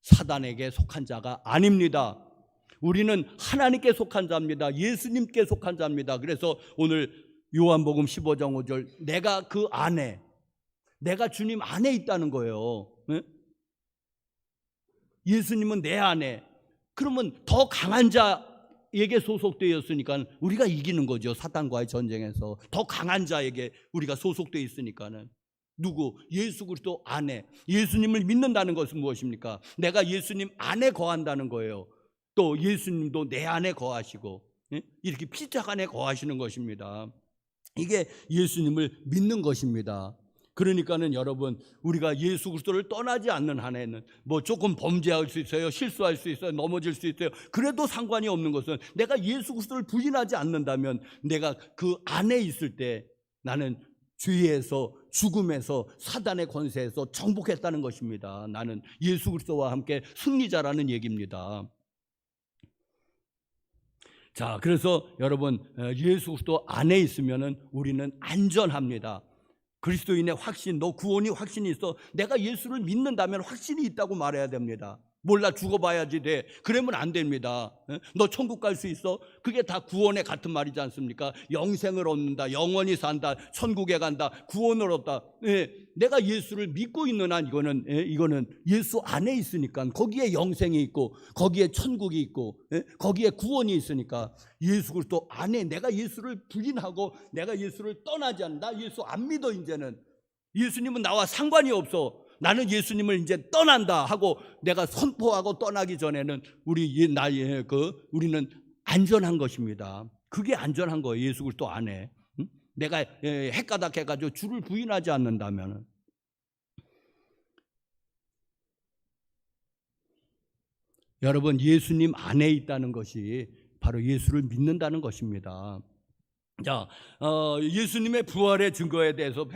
사단에게 속한 자가 아닙니다. 우리는 하나님께 속한 자입니다. 예수님께 속한 자입니다. 그래서 오늘 요한복음 15장 5절, 내가 그 안에, 내가 주님 안에 있다는 거예요. 예수님은 내 안에. 그러면 더 강한 자에게 소속되었으니까 우리가 이기는 거죠. 사탄과의 전쟁에서 더 강한 자에게 우리가 소속되어 있으니까는. 누구? 예수 그리스도 안에. 예수님을 믿는다는 것은 무엇입니까? 내가 예수님 안에 거한다는 거예요. 또 예수님도 내 안에 거하시고, 이렇게 피자 안에 거하시는 것입니다. 이게 예수님을 믿는 것입니다. 그러니까는 여러분, 우리가 예수 그리스도를 떠나지 않는 한에는 뭐 조금 범죄할 수 있어요, 실수할 수 있어요, 넘어질 수 있어요. 그래도 상관이 없는 것은, 내가 예수 그리스도를 부인하지 않는다면 내가 그 안에 있을 때 나는 죄에서, 죽음에서, 사단의 권세에서 정복했다는 것입니다. 나는 예수 그리스도와 함께 승리자라는 얘기입니다. 자, 그래서 여러분, 예수 그리스도 안에 있으면은 우리는 안전합니다. 그리스도인의 확신, 너 구원이 확신이 있어. 내가 예수를 믿는다면 확신이 있다고 말해야 됩니다. 몰라, 죽어봐야지 돼. 그러면 안 됩니다. 너 천국 갈 수 있어? 그게 다 구원에 같은 말이지 않습니까? 영생을 얻는다, 영원히 산다, 천국에 간다, 구원을 얻다. 내가 예수를 믿고 있는 한 이거는 예수 안에 있으니까, 거기에 영생이 있고, 거기에 천국이 있고, 거기에 구원이 있으니까, 예수 그리스도 안에 내가 예수를 부인하고 내가 예수를 떠나지 않는다. 나 예수 안 믿어. 이제는 예수님은 나와 상관이 없어. 나는 예수님을 이제 떠난다 하고 내가 선포하고 떠나기 전에는 우리는 안전한 것입니다. 그게 안전한 거예요. 예수 그리스도 안에. 내가 헷가닥 해가지고 주를 부인하지 않는다면. 여러분, 예수님 안에 있다는 것이 바로 예수를 믿는다는 것입니다. 자, 예수님의 부활의 증거에 대해서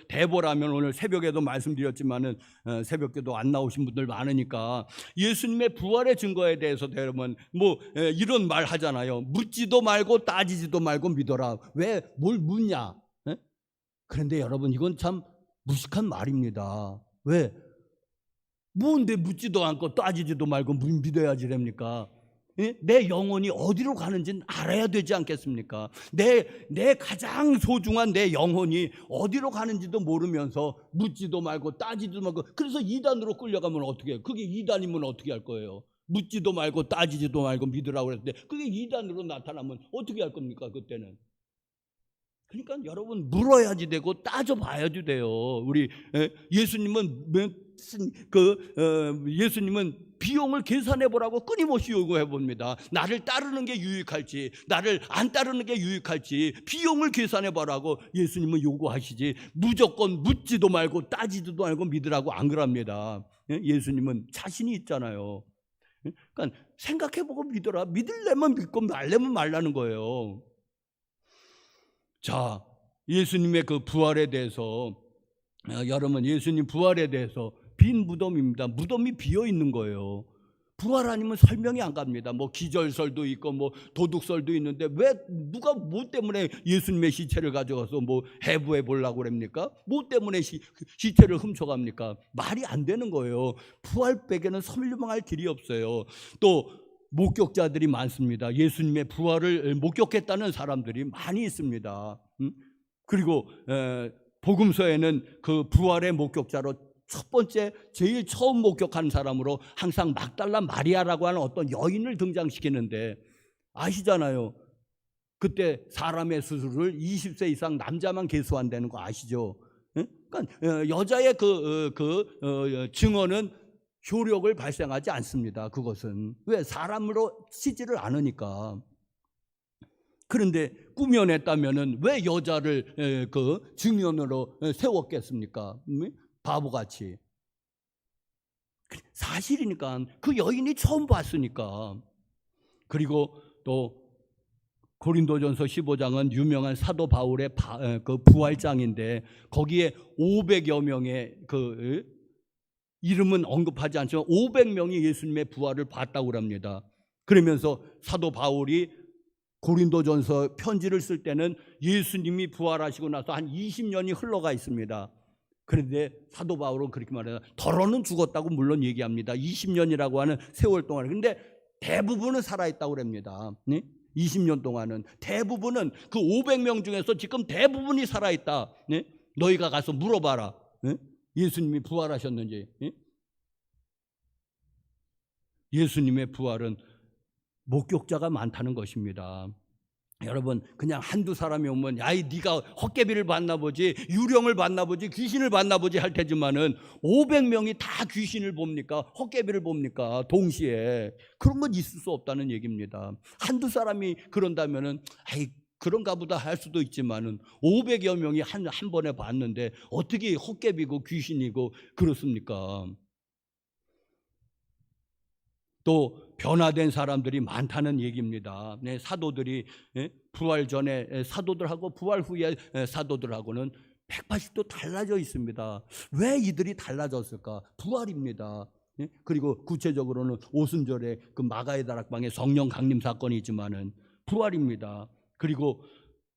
대보라면, 오늘 새벽에도 말씀드렸지만은 새벽에도 안 나오신 분들 많으니까, 예수님의 부활의 증거에 대해서 여러분 이런 말 하잖아요. 묻지도 말고 따지지도 말고 믿어라. 왜 뭘 묻냐? 그런데 여러분, 이건 참 무식한 말입니다. 왜? 뭔데 묻지도 않고 따지지도 말고 믿어야지 됩니까? 예? 내 영혼이 어디로 가는지는 알아야 되지 않겠습니까? 내 가장 소중한 내 영혼이 어디로 가는지도 모르면서 묻지도 말고 따지도 말고, 그래서 이단으로 끌려가면 어떻게 해요? 그게 이단이면 어떻게 할 거예요? 묻지도 말고 따지지도 말고 믿으라고 그랬는데 그게 이단으로 나타나면 어떻게 할 겁니까? 그때는. 그러니까 여러분, 물어야지 되고 따져봐야지 돼요. 우리 예수님은 비용을 계산해 보라고 끊임없이 요구해 봅니다. 나를 따르는 게 유익할지, 나를 안 따르는 게 유익할지 비용을 계산해 보라고 예수님은 요구하시지, 무조건 묻지도 말고 따지지도 말고 믿으라고 안 그럽니다. 예수님은 자신이 있잖아요. 그러니까 생각해 보고 믿어라. 믿으려면 믿고 말려면 말라는 거예요. 자, 예수님의 그 부활에 대해서, 여러분, 예수님 부활에 대해서 빈 무덤입니다. 무덤이 비어 있는 거예요. 부활 아니면 설명이 안 갑니다. 뭐 기절설도 있고 뭐 도둑설도 있는데 왜 누가 뭐 때문에 예수님의 시체를 가져가서 뭐 해부해 보려고 그럽니까? 뭐 때문에 시체를 훔쳐갑니까? 말이 안 되는 거예요. 부활 빼기는 설명할 길이 없어요. 또 목격자들이 많습니다. 예수님의 부활을 목격했다는 사람들이 많이 있습니다. 그리고 복음서에는 그 부활의 목격자로 첫 번째, 제일 처음 목격한 사람으로 항상 막달라 마리아라고 하는 어떤 여인을 등장시키는데, 아시잖아요. 그때 사람의 수술을 20세 이상 남자만 계수한다는 거 아시죠? 그러니까 여자의 증언은 효력을 발생하지 않습니다. 그것은 왜? 사람으로 치지를 않으니까. 그런데 꾸며냈다면은 왜 여자를 그 증언으로 세웠겠습니까? 바보같이. 사실이니까, 그 여인이 처음 봤으니까. 그리고 또 고린도전서 15장은 유명한 사도 바울의 그 부활장인데, 거기에 500여 명의 그 이름은 언급하지 않지만 500명이 예수님의 부활을 봤다고 합니다. 그러면서 사도 바울이 고린도전서 편지를 쓸 때는 예수님이 부활하시고 나서 한 20년이 흘러가 있습니다. 그런데 사도 바울은 그렇게 말해요. 더러는 죽었다고 물론 얘기합니다. 20년이라고 하는 세월 동안. 그런데 대부분은 살아있다고 합니다. 20년 동안은 대부분은, 그 500명 중에서 지금 대부분이 살아있다. 너희가 가서 물어봐라. 예수님이 부활하셨는지. 예수님의 부활은 목격자가 많다는 것입니다. 여러분, 그냥 한두 사람이 오면 야이 네가 헛개비를 봤나 보지, 유령을 봤나 보지, 귀신을 봤나 보지 할 테지만은 500명이 다 귀신을 봅니까? 헛개비를 봅니까? 동시에. 그런 건 있을 수 없다는 얘기입니다. 한두 사람이 그런다면은 아이 그런가 보다 할 수도 있지만은 500여 명이 한 번에 봤는데 어떻게 헛개비고 귀신이고 그렇습니까? 또 변화된 사람들이 많다는 얘기입니다. 사도들이 부활 전에 사도들하고 부활 후에 사도들하고는 180도 달라져 있습니다. 왜 이들이 달라졌을까? 부활입니다. 그리고 구체적으로는 오순절에 그 마가의 다락방에 성령 강림 사건이 있지만은 부활입니다. 그리고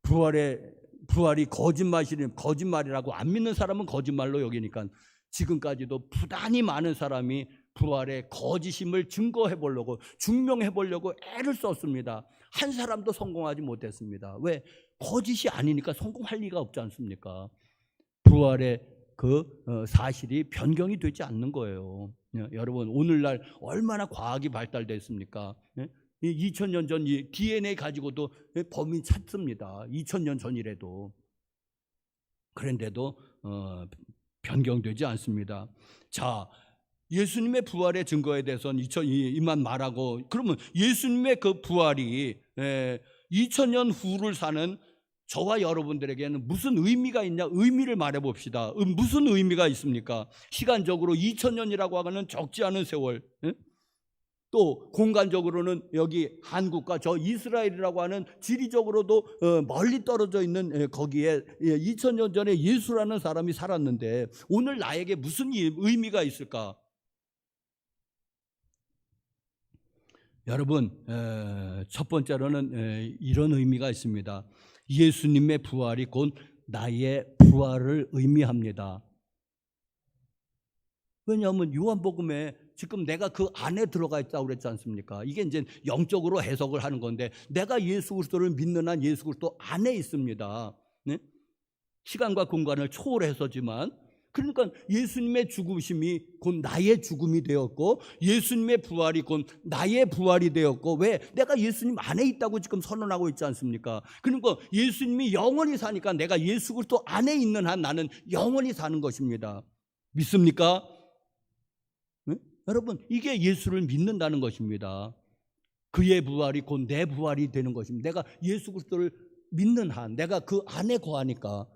부활이 거짓말이라고 안 믿는 사람은 거짓말로 여기니까 지금까지도 부단히 많은 사람이 부활의 거짓임을 증거해 보려고, 증명해 보려고 애를 썼습니다. 한 사람도 성공하지 못했습니다. 왜? 거짓이 아니니까 성공할 리가 없지 않습니까? 부활의 그 사실이 변경이 되지 않는 거예요. 여러분, 오늘날 얼마나 과학이 발달됐습니까? 2000년 전 DNA 가지고도 범인 찾습니다. 2000년 전이라도. 그런데도 변경되지 않습니다. 자, 예수님의 부활의 증거에 대해서는 이만 말하고, 그러면 예수님의 그 부활이 2000년 후를 사는 저와 여러분들에게는 무슨 의미가 있냐? 의미를 말해 봅시다. 무슨 의미가 있습니까? 시간적으로 2000년이라고 하는 적지 않은 세월, 또 공간적으로는 여기 한국과 저 이스라엘이라고 하는 지리적으로도 멀리 떨어져 있는 거기에 2000년 전에 예수라는 사람이 살았는데 오늘 나에게 무슨 의미가 있을까? 여러분, 첫 번째로는 이런 의미가 있습니다. 예수님의 부활이 곧 나의 부활을 의미합니다. 왜냐하면 요한복음에 지금 내가 그 안에 들어가 있다고 그랬지 않습니까? 이게 이제 영적으로 해석을 하는 건데, 내가 예수 그리스도를 믿는 한 예수 그리스도 안에 있습니다. 네? 시간과 공간을 초월해서지만, 그러니까 예수님의 죽으심이 곧 나의 죽음이 되었고, 예수님의 부활이 곧 나의 부활이 되었고, 왜? 내가 예수님 안에 있다고 지금 선언하고 있지 않습니까? 그러니까 예수님이 영원히 사니까 내가 예수 그리스도 안에 있는 한 나는 영원히 사는 것입니다. 믿습니까? 네? 여러분, 이게 예수를 믿는다는 것입니다. 그의 부활이 곧 내 부활이 되는 것입니다. 내가 예수 그리스도를 믿는 한, 내가 그 안에 거하니까,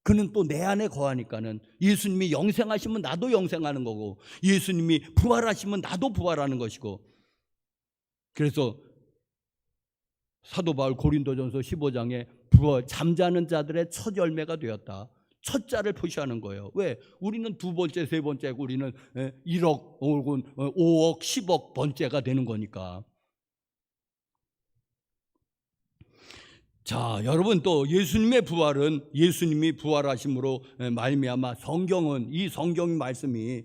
그는 또 내 안에 거하니까는, 예수님이 영생하시면 나도 영생하는 거고, 예수님이 부활하시면 나도 부활하는 것이고. 그래서 사도 바울 고린도전서 15장에 부활, 잠자는 자들의 첫 열매가 되었다, 첫 자를 표시하는 거예요. 왜? 우리는 두 번째, 세 번째고, 우리는 1억 혹은 5억, 10억 번째가 되는 거니까. 자, 여러분, 또 예수님의 부활은 예수님이 부활하심으로 말미암아 성경은, 이 성경 말씀이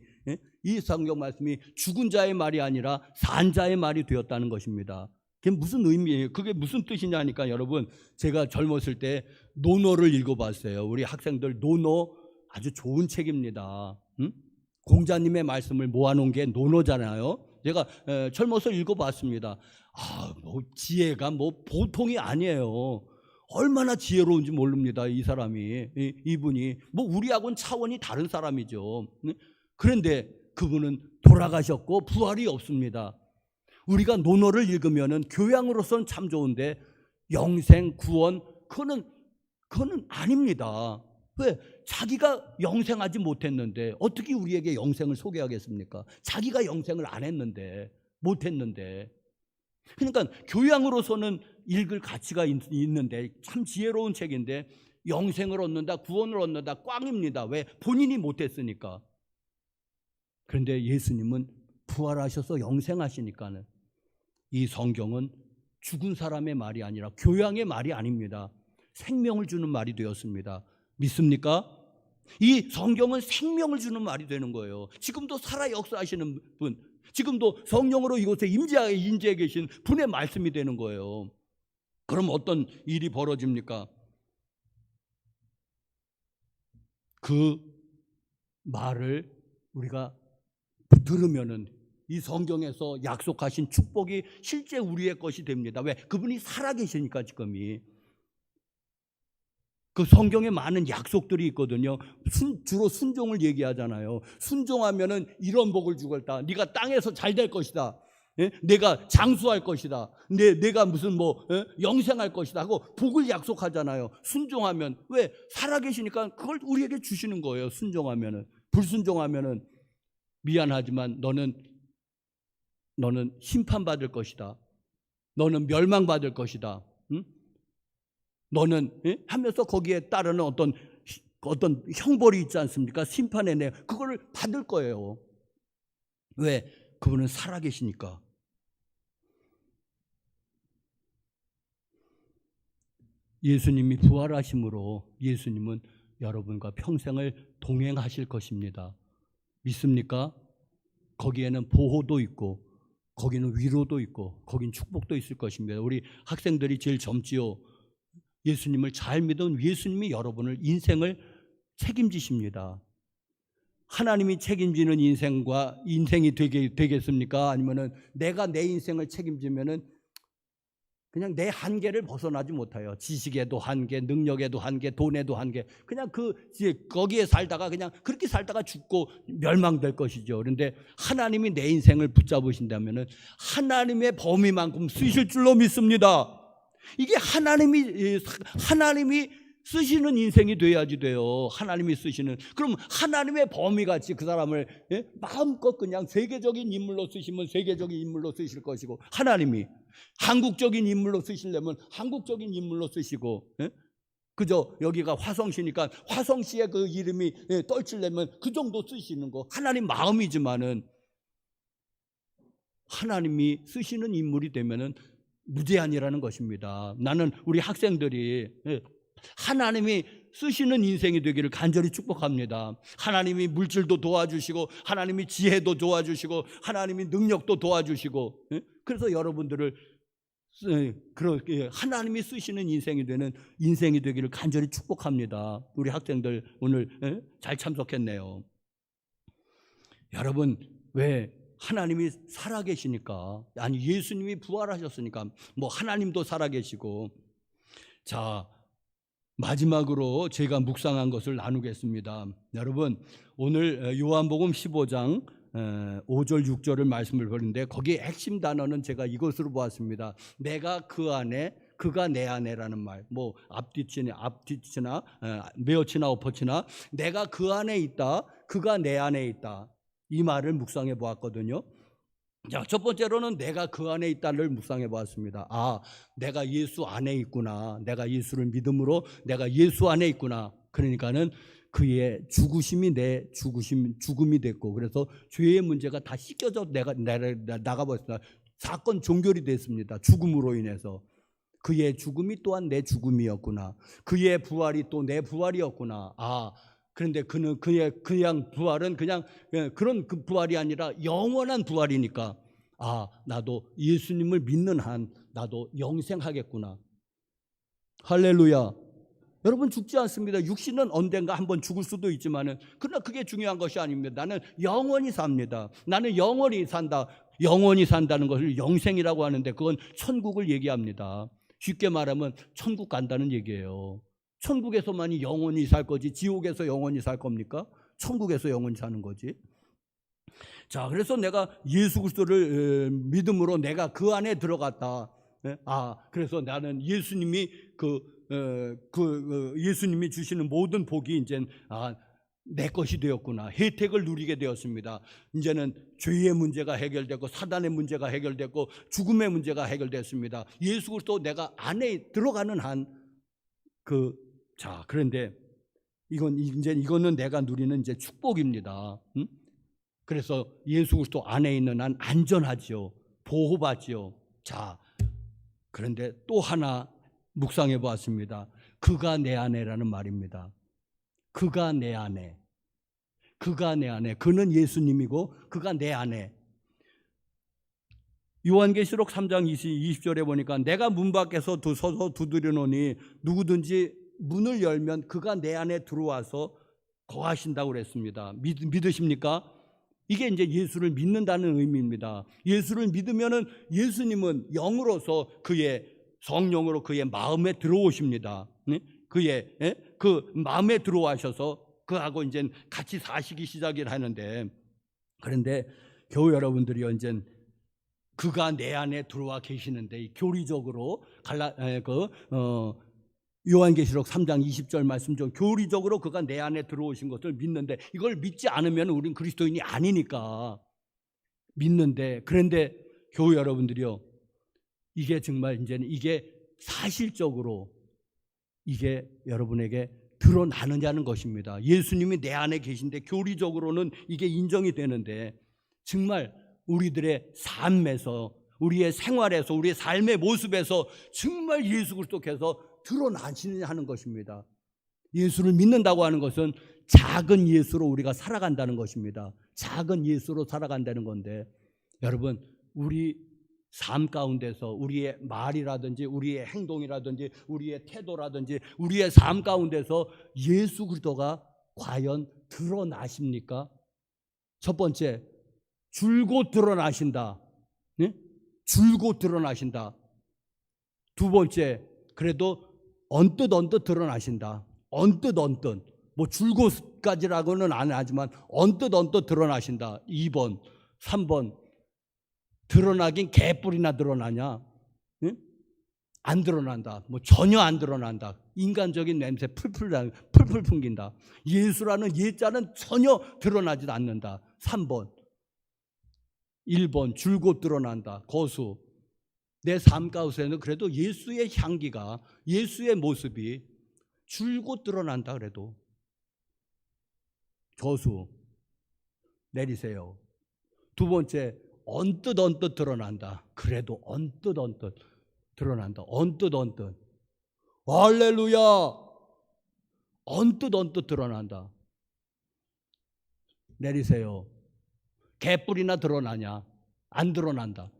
죽은 자의 말이 아니라 산 자의 말이 되었다는 것입니다. 그게 무슨 의미예요? 그게 무슨 뜻이냐니까, 여러분, 제가 젊었을 때 논어를 읽어봤어요. 우리 학생들 논어 아주 좋은 책입니다. 공자님의 말씀을 모아놓은 게 논어잖아요. 제가 젊어서 읽어봤습니다. 뭐 지혜가 뭐 보통이 아니에요. 얼마나 지혜로운지 모릅니다. 이 사람이, 이분이 뭐 우리하고는 차원이 다른 사람이죠. 그런데 그분은 돌아가셨고 부활이 없습니다. 우리가 논어를 읽으면은 교양으로서는 참 좋은데 영생, 구원, 그거는 아닙니다. 왜? 자기가 영생하지 못했는데 어떻게 우리에게 영생을 소개하겠습니까? 자기가 영생을 안 했는데, 못했는데. 그러니까 교양으로서는 읽을 가치가 있는데, 참 지혜로운 책인데, 영생을 얻는다, 구원을 얻는다, 꽝입니다. 왜? 본인이 못했으니까. 그런데 예수님은 부활하셔서 영생하시니까는, 이 성경은 죽은 사람의 말이 아니라 교양의 말이 아닙니다. 생명을 주는 말이 되었습니다. 믿습니까? 이 성경은 생명을 주는 말이 되는 거예요. 지금도 살아 역사하시는 분, 지금도 성령으로 이곳에 임재해 계신 분의 말씀이 되는 거예요. 그럼 어떤 일이 벌어집니까? 그 말을 우리가 들으면은 이 성경에서 약속하신 축복이 실제 우리의 것이 됩니다. 왜? 그분이 살아계시니까. 지금이 그 성경에 많은 약속들이 있거든요. 주로 순종을 얘기하잖아요. 순종하면은 이런 복을 주겠다. 네가 땅에서 잘 될 것이다. 내가 장수할 것이다. 내가 무슨 영생할 것이다 하고 복을 약속하잖아요. 순종하면. 왜? 살아계시니까 그걸 우리에게 주시는 거예요. 순종하면은. 불순종하면은 미안하지만 너는 심판받을 것이다. 너는 멸망받을 것이다. 응? 너는 하면서 거기에 따르는 어떤 형벌이 있지 않습니까? 심판의 내 그거를 받을 거예요. 왜? 그분은 살아계시니까. 예수님이 부활하심으로 예수님은 여러분과 평생을 동행하실 것입니다. 믿습니까? 거기에는 보호도 있고, 거기는 위로도 있고, 거긴 축복도 있을 것입니다. 우리 학생들이 제일 젊지요. 예수님을 잘 믿은 예수님이 여러분을 인생을 책임지십니다. 하나님이 책임지는 인생이 되겠습니까? 아니면은 내가 내 인생을 책임지면은 그냥 내 한계를 벗어나지 못해요. 지식에도 한계, 능력에도 한계, 돈에도 한계. 그냥 거기에 살다가 그냥 그렇게 살다가 죽고 멸망될 것이죠. 그런데 하나님이 내 인생을 붙잡으신다면은 하나님의 범위만큼 쓰실 줄로 믿습니다. 이게 하나님이 쓰시는 인생이 돼야지 돼요. 하나님이 쓰시는. 그럼 하나님의 범위같이 그 사람을 마음껏 그냥 세계적인 인물로 쓰시면 세계적인 인물로 쓰실 것이고, 하나님이 한국적인 인물로 쓰시려면 한국적인 인물로 쓰시고, 그저 여기가 화성시니까 화성시의 그 이름이 떨치려면 그 정도 쓰시는 거 하나님 마음이지만은, 하나님이 쓰시는 인물이 되면은 무제한이라는 것입니다. 나는 우리 학생들이 하나님이 쓰시는 인생이 되기를 간절히 축복합니다. 하나님이 물질도 도와주시고 하나님이 지혜도 도와주시고 하나님이 능력도 도와주시고, 그래서 여러분들을 그렇게 하나님이 쓰시는 인생이 되기를 간절히 축복합니다. 우리 학생들 오늘 잘 참석했네요. 여러분, 왜 하나님이 살아계시니까, 아니 예수님이 부활하셨으니까 뭐 하나님도 살아계시고. 자, 마지막으로 제가 묵상한 것을 나누겠습니다. 여러분, 오늘 요한복음 15장 5절 6절을 말씀을 보는데 거기에 핵심 단어는 제가 이것으로 보았습니다. 내가 그 안에, 그가 내 안에라는 말, 뭐 앞뒤치나 메어치나 엎어치나 내가 그 안에 있다, 그가 내 안에 있다, 이 말을 묵상해 보았거든요. 자, 첫 번째로는 내가 그 안에 있다를 묵상해 보았습니다. 아, 내가 예수 안에 있구나. 내가 예수를 믿음으로 내가 예수 안에 있구나. 그러니까는 그의 죽으심이 내 죽음이 됐고, 그래서 죄의 문제가 다 씻겨져 나가버렸습니다. 사건 종결이 됐습니다. 죽음으로 인해서. 그의 죽음이 또한 내 죽음이었구나. 그의 부활이 또 내 부활이었구나. 아, 그런데 그냥 부활은 그냥 그런 그 부활이 아니라 영원한 부활이니까, 아, 나도 예수님을 믿는 한 나도 영생하겠구나. 할렐루야. 여러분, 죽지 않습니다. 육신은 언젠가 한번 죽을 수도 있지만은, 그러나 그게 중요한 것이 아닙니다. 나는 영원히 삽니다. 나는 영원히 산다. 영원히 산다는 것을 영생이라고 하는데 그건 천국을 얘기합니다. 쉽게 말하면 천국 간다는 얘기예요. 천국에서만이 영원히 살 거지 지옥에서 영원히 살 겁니까? 천국에서 영원히 사는 거지. 자, 그래서 내가 예수 그리스도를 믿음으로 내가 그 안에 들어갔다. 아, 그래서 나는 예수님이 예수님이 주시는 모든 복이 이제 내 것이 되었구나. 혜택을 누리게 되었습니다. 이제는 죄의 문제가 해결되고 사단의 문제가 해결됐고 죽음의 문제가 해결됐습니다. 예수 그리스도 내가 안에 들어가는 한 자, 그런데 이거는 내가 누리는 이제 축복입니다. 그래서 예수 그리스도 안에 있는 한 안전하지요. 보호받지요. 자, 그런데 또 하나 묵상해 보았습니다. 그가 내 안에라는 말입니다. 그가 내 안에. 그가 내 안에. 그는 예수님이고 그가 내 안에. 요한계시록 3장 20절에 보니까 내가 문 밖에서 서서 두드리노니 누구든지 문을 열면 그가 내 안에 들어와서 거하신다고 그랬습니다. 믿으십니까? 이게 이제 예수를 믿는다는 의미입니다. 예수를 믿으면은 예수님은 영으로서 그의 성령으로 그의 마음에 들어오십니다. 그의 그 마음에 들어와셔서 그하고 이제 같이 사시기 시작을 하는데, 그런데 교회 여러분들이 이제 그가 내 안에 들어와 계시는데 교리적으로 요한계시록 3장 20절 말씀 중 교리적으로 그가 내 안에 들어오신 것을 믿는데, 이걸 믿지 않으면 우린 그리스도인이 아니니까 믿는데, 그런데 교회 여러분들이요, 이게 정말 이제 이게 사실적으로 이게 여러분에게 드러나느냐는 것입니다. 예수님이 내 안에 계신데 교리적으로는 이게 인정이 되는데, 정말 우리들의 삶에서, 우리의 생활에서, 우리의 삶의 모습에서 정말 예수 그리스도께서 드러나시느냐 하는 것입니다. 예수를 믿는다고 하는 것은 작은 예수로 우리가 살아간다는 것입니다. 작은 예수로 살아간다는 건데, 여러분, 우리 삶 가운데서 우리의 말이라든지 우리의 행동이라든지 우리의 태도라든지 우리의 삶 가운데서 예수 그리스도가 과연 드러나십니까? 첫 번째, 줄곧 드러나신다. 네? 줄곧 드러나신다. 두 번째, 그래도 언뜻 드러나신다. 언뜻 뭐 줄곧까지라고는 안 하지만 언뜻 드러나신다. 2번, 3번, 드러나긴 개뿔이나 드러나냐? 응? 안 드러난다. 뭐 전혀 안 드러난다. 인간적인 냄새 풀풀 풍긴다. 예수라는 예자는 전혀 드러나지도 않는다. 3번, 1번, 줄곧 드러난다. 거수. 내 삶 가운데는 그래도 예수의 향기가, 예수의 모습이 줄곧 드러난다. 그래도 저수 내리세요. 두 번째, 언뜻 드러난다. 그래도 언뜻 드러난다. 언뜻. 할렐루야. 언뜻 드러난다. 내리세요. 개뿔이나 드러나냐? 안 드러난다.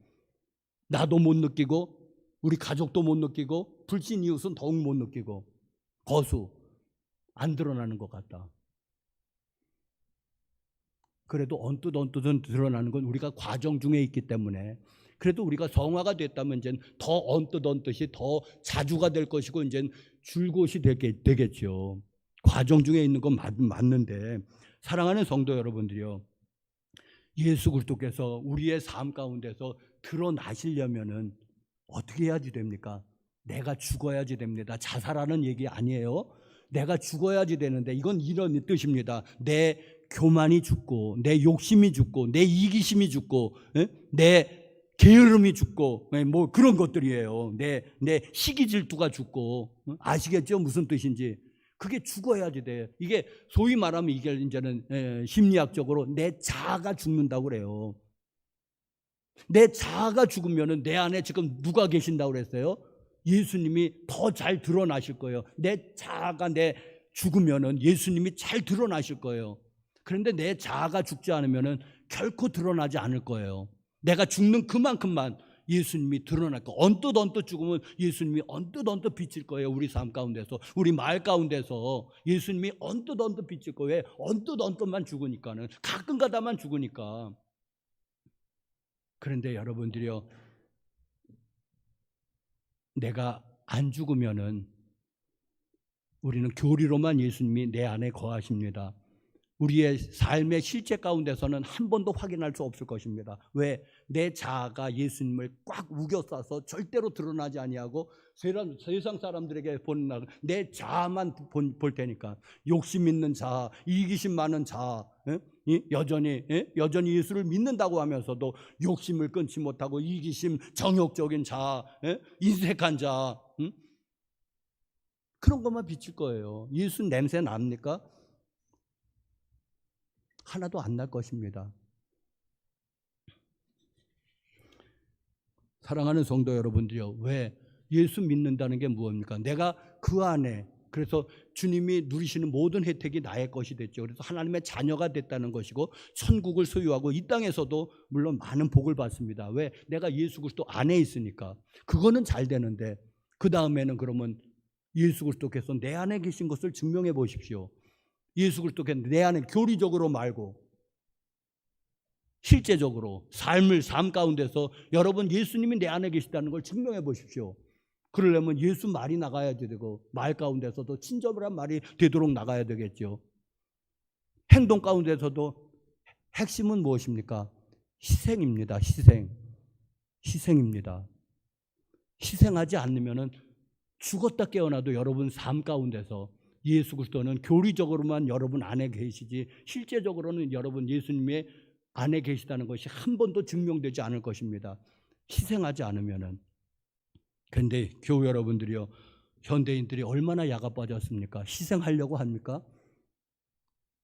나도 못 느끼고 우리 가족도 못 느끼고 불신 이웃은 더욱 못 느끼고 거수 안 드러나는 것 같다. 그래도 언뜻은 드러나는 건 우리가 과정 중에 있기 때문에, 그래도 우리가 성화가 됐다면 이제 더 언뜻이 더 자주가 될 것이고 이제 줄곳이 되겠죠. 과정 중에 있는 건 맞는데, 사랑하는 성도 여러분들이요, 예수 그리스도께서 우리의 삶 가운데서 드러나시려면은 어떻게 해야지 됩니까? 내가 죽어야지 됩니다. 자살하는 얘기 아니에요. 내가 죽어야지 되는데, 이건 이런 뜻입니다. 내 교만이 죽고, 내 욕심이 죽고, 내 이기심이 죽고, 내 게으름이 죽고, 뭐 그런 것들이에요. 내 시기 질투가 죽고, 아시겠죠? 무슨 뜻인지. 그게 죽어야지 돼. 이게 소위 말하면 이게 이제는 심리학적으로 내 자아가 죽는다고 그래요. 내 자아가 죽으면은 내 안에 지금 누가 계신다고 그랬어요? 예수님이 더 잘 드러나실 거예요. 내 자아가 죽으면은 예수님이 잘 드러나실 거예요. 그런데 내 자아가 죽지 않으면은 결코 드러나지 않을 거예요. 내가 죽는 그만큼만 예수님이 드러날 거예요. 언뜻 죽으면 예수님이 언뜻 비칠 거예요. 우리 삶 가운데서, 우리 마을 가운데서 예수님이 언뜻 비칠 거예요. 왜? 언뜻만 죽으니까는, 가끔가다만 죽으니까. 그런데 여러분들이요, 내가 안 죽으면은 우리는 교리로만 예수님이 내 안에 거하십니다. 우리의 삶의 실제 가운데서는 한 번도 확인할 수 없을 것입니다. 왜? 내 자아가 예수님을 꽉 우겨싸서 절대로 드러나지 아니하고 세상 사람들에게 보는 내 자아만 볼 테니까. 욕심 있는 자아, 이기심 많은 자아, 여전히 예수를 믿는다고 하면서도 욕심을 끊지 못하고 이기심, 정욕적인 자아, 인색한 자아, 그런 것만 비칠 거예요. 예수 냄새 납니까? 하나도 안 날 것입니다. 사랑하는 성도 여러분들이요, 왜 예수 믿는다는 게 무엇입니까? 내가 그 안에, 그래서 주님이 누리시는 모든 혜택이 나의 것이 됐죠. 그래서 하나님의 자녀가 됐다는 것이고 천국을 소유하고 이 땅에서도 물론 많은 복을 받습니다. 왜? 내가 예수 그리스도 안에 있으니까. 그거는 잘 되는데, 그 다음에는 그러면 예수 그리스도께서 내 안에 계신 것을 증명해 보십시오. 예수 그리스도께서 내 안에, 교리적으로 말고 실제적으로 삶 가운데서 여러분 예수님이 내 안에 계시다는 걸 증명해 보십시오. 그러려면 예수 말이 나가야 되고, 말 가운데서도 친절한 말이 되도록 나가야 되겠죠. 행동 가운데서도 핵심은 무엇입니까? 희생입니다. 희생입니다. 희생하지 않으면은 죽었다 깨어나도 여러분 삶 가운데서 예수 그리스도는 교리적으로만 여러분 안에 계시지 실제적으로는 여러분 예수님의 안에 계시다는 것이 한 번도 증명되지 않을 것입니다. 희생하지 않으면은. 그런데 교우 여러분들이요, 현대인들이 얼마나 야가 빠졌습니까? 희생하려고 합니까?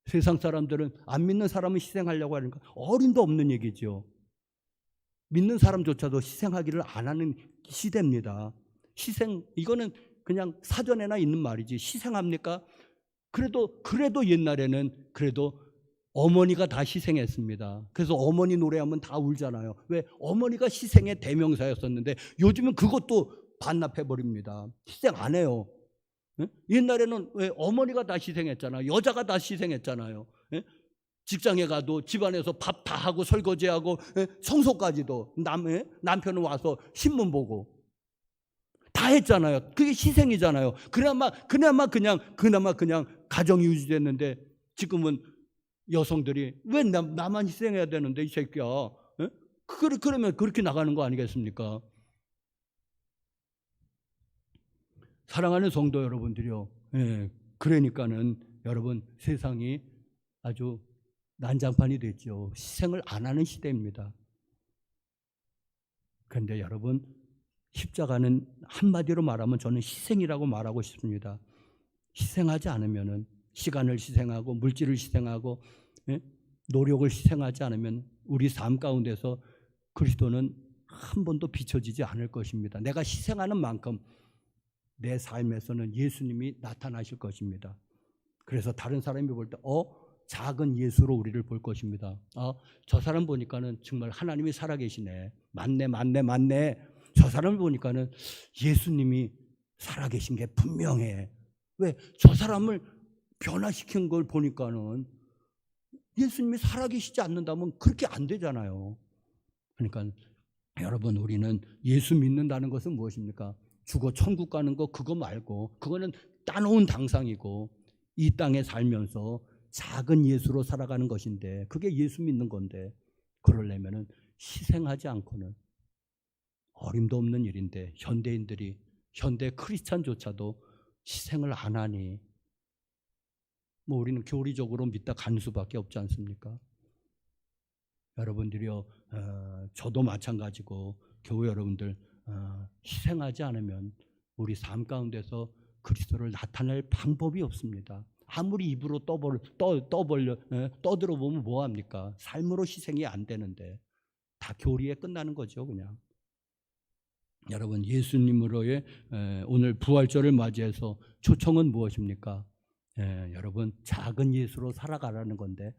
세상 사람들은, 안 믿는 사람은 희생하려고 하니까 어림도 없는 얘기죠. 믿는 사람조차도 희생하기를 안 하는 시대입니다. 희생, 이거는 그냥 사전에나 있는 말이지 희생합니까? 그래도 옛날에는 그래도 어머니가 다 희생했습니다. 그래서 어머니 노래하면 다 울잖아요. 왜? 어머니가 희생의 대명사였었는데 요즘은 그것도 반납해버립니다. 희생 안 해요. 옛날에는 왜? 어머니가 다 희생했잖아요. 여자가 다 희생했잖아요. 직장에 가도 집안에서 밥 다 하고 설거지하고 청소까지도 남편은 와서 신문 보고 다 했잖아요. 그게 희생이잖아요. 그나마 그냥 가정이 유지됐는데, 지금은 여성들이 왜 나만 희생해야 되는데 이 새끼야. 그러면 그렇게 나가는 거 아니겠습니까? 사랑하는 성도 여러분들이요. 그러니까는 여러분 세상이 아주 난장판이 됐죠. 희생을 안 하는 시대입니다. 그런데 여러분, 십자가는 한마디로 말하면 저는 희생이라고 말하고 싶습니다. 희생하지 않으면은, 시간을 희생하고 물질을 희생하고 노력을 희생하지 않으면 우리 삶 가운데서 그리스도는 한 번도 비춰지지 않을 것입니다. 내가 희생하는 만큼 내 삶에서는 예수님이 나타나실 것입니다. 그래서 다른 사람이 볼 때 작은 예수로 우리를 볼 것입니다. 저 사람 보니까는 정말 하나님이 살아계시네. 맞네. 저 사람을 보니까는 예수님이 살아계신 게 분명해. 왜? 저 사람을 변화시킨 걸 보니까는 예수님이 살아계시지 않는다면 그렇게 안 되잖아요. 그러니까 여러분, 우리는 예수 믿는다는 것은 무엇입니까? 죽어 천국 가는 거 그거 말고, 그거는 따놓은 당상이고, 이 땅에 살면서 작은 예수로 살아가는 것인데, 그게 예수 믿는 건데, 그러려면은 희생하지 않고는 어림도 없는 일인데, 현대 크리스찬조차도 희생을 안 하니 우리는 교리적으로 믿다 간 수밖에 없지 않습니까? 여러분들이요, 저도 마찬가지고 교회 여러분들 희생하지 않으면 우리 삶 가운데서 그리스도를 나타낼 방법이 없습니다. 아무리 입으로 떠들어 보면 뭐합니까? 삶으로 희생이 안 되는데 다 교리에 끝나는 거죠, 그냥. 여러분, 예수님으로의 오늘 부활절을 맞이해서 초청은 무엇입니까? 여러분, 작은 예수로 살아가라는 건데,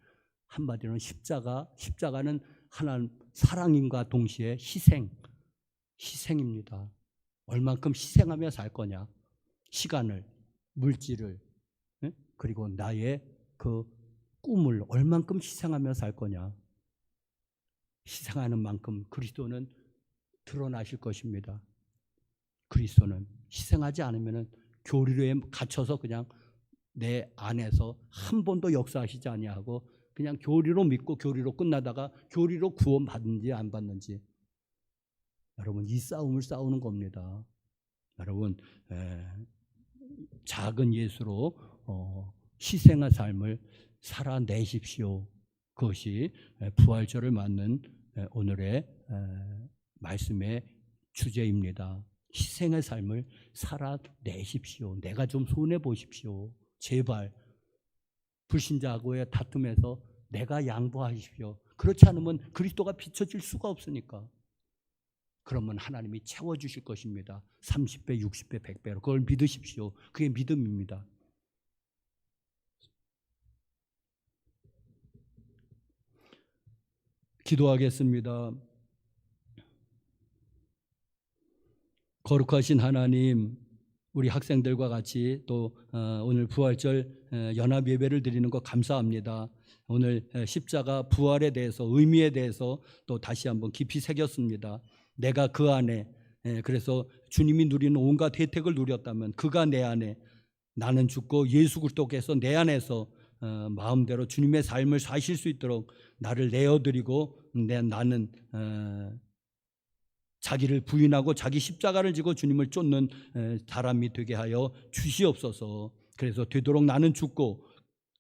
한마디로는 십자가는 하나님 사랑임과 동시에 희생입니다. 얼만큼 희생하며 살 거냐? 시간을, 물질을, 그리고 나의 그 꿈을 얼만큼 희생하며 살 거냐? 희생하는 만큼 그리스도는 드러나실 것입니다. 그리스도는 희생하지 않으면 교리로에 갇혀서 그냥 내 안에서 한 번도 역사하시지 아니하고 그냥 교리로 믿고 교리로 끝나다가 교리로 구원 받는지 안 받는지, 여러분, 이 싸움을 싸우는 겁니다. 여러분, 작은 예수로 희생의 삶을 살아내십시오. 그것이 부활절을 맞는 오늘의 말씀의 주제입니다. 희생의 삶을 살아내십시오. 내가 좀 손해보십시오. 제발. 불신자하고의 다툼에서 내가 양보하십시오. 그렇지 않으면 그리스도가 비춰질 수가 없으니까. 그러면 하나님이 채워주실 것입니다. 30배, 60배, 100배로. 그걸 믿으십시오. 그게 믿음입니다. 기도하겠습니다. 거룩하신 하나님, 우리 학생들과 같이 또 오늘 부활절 연합 예배를 드리는 것 감사합니다. 오늘 십자가 부활에 대해서, 의미에 대해서 또 다시 한번 깊이 새겼습니다. 내가 그 안에, 그래서 주님이 누리는 온갖 혜택을 누렸다면 그가 내 안에, 나는 죽고 예수 그리스도께서 내 안에서 마음대로 주님의 삶을 사실 수 있도록 나를 내어드리고, 나는 자기를 부인하고 자기 십자가를 지고 주님을 쫓는 사람이 되게 하여 주시옵소서. 그래서 되도록 나는 죽고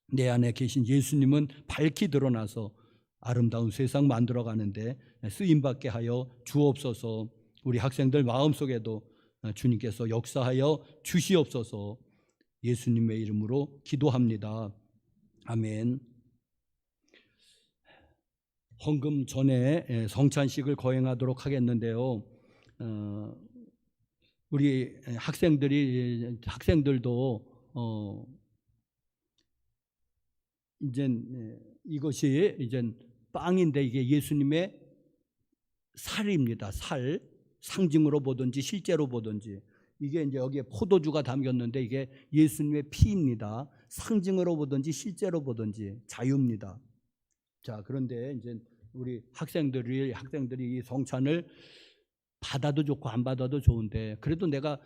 내 안에 계신 예수님은 밝히 드러나서 아름다운 세상 만들어가는데 쓰임받게 하여 주옵소서. 우리 학생들 마음속에도 주님께서 역사하여 주시옵소서. 예수님의 이름으로 기도합니다. 아멘. 헌금 전에 성찬식을 거행하도록 하겠는데요. 우리 학생들도 이제 이것이 이제 빵인데 이게 예수님의 살입니다. 살, 상징으로 보든지 실제로 보든지. 이게 이제 여기에 포도주가 담겼는데 이게 예수님의 피입니다. 상징으로 보든지 실제로 보든지 자유입니다. 자, 그런데 이제 우리 학생들이 이 성찬을 받아도 좋고 안 받아도 좋은데, 그래도 내가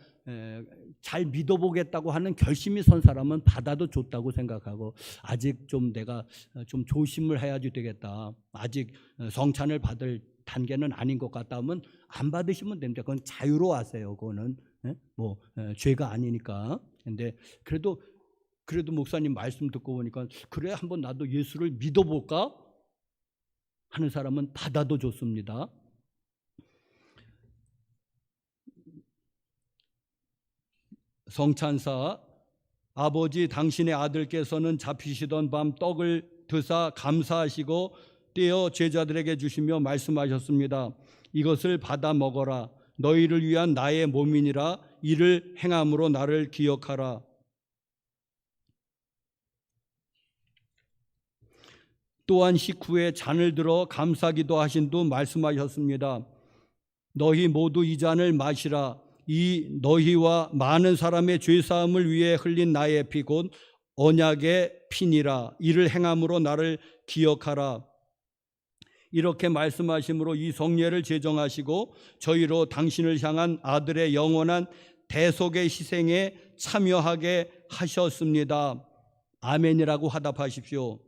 잘 믿어보겠다고 하는 결심이 선 사람은 받아도 좋다고 생각하고, 아직 좀 내가 좀 조심을 해야지 되겠다, 아직 성찬을 받을 단계는 아닌 것 같다 하면 안 받으시면 됩니다. 그건 자유로워하세요. 그거는 죄가 아니니까. 근데 그래도 목사님 말씀 듣고 보니까, 그래 한번 나도 예수를 믿어볼까 하는 사람은 받아도 좋습니다. 성찬사, 아버지 당신의 아들께서는 잡히시던 밤 떡을 드사 감사하시고 떼어 제자들에게 주시며 말씀하셨습니다. 이것을 받아 먹어라. 너희를 위한 나의 몸이니라. 이를 행함으로 나를 기억하라. 또한 식후에 잔을 들어 감사기도 하신 후 말씀하셨습니다. 너희 모두 이 잔을 마시라. 이 너희와 많은 사람의 죄사함을 위해 흘린 나의 피 곧 언약의 피니라. 이를 행함으로 나를 기억하라. 이렇게 말씀하심으로 이 성례를 제정하시고 저희로 당신을 향한 아들의 영원한 대속의 희생에 참여하게 하셨습니다. 아멘이라고 화답하십시오.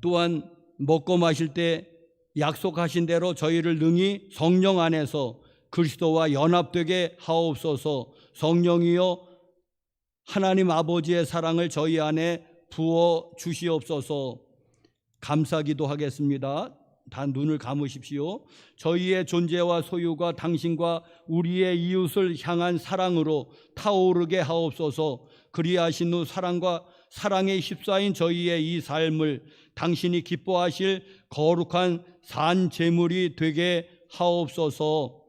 또한 먹고 마실 때 약속하신 대로 저희를 능히 성령 안에서 그리스도와 연합되게 하옵소서. 성령이여 하나님 아버지의 사랑을 저희 안에 부어 주시옵소서. 감사기도 하겠습니다. 다 눈을 감으십시오. 저희의 존재와 소유가 당신과 우리의 이웃을 향한 사랑으로 타오르게 하옵소서. 그리하신 후 사랑에 휩싸인 저희의 이 삶을 당신이 기뻐하실 거룩한 산 제물이 되게 하옵소서.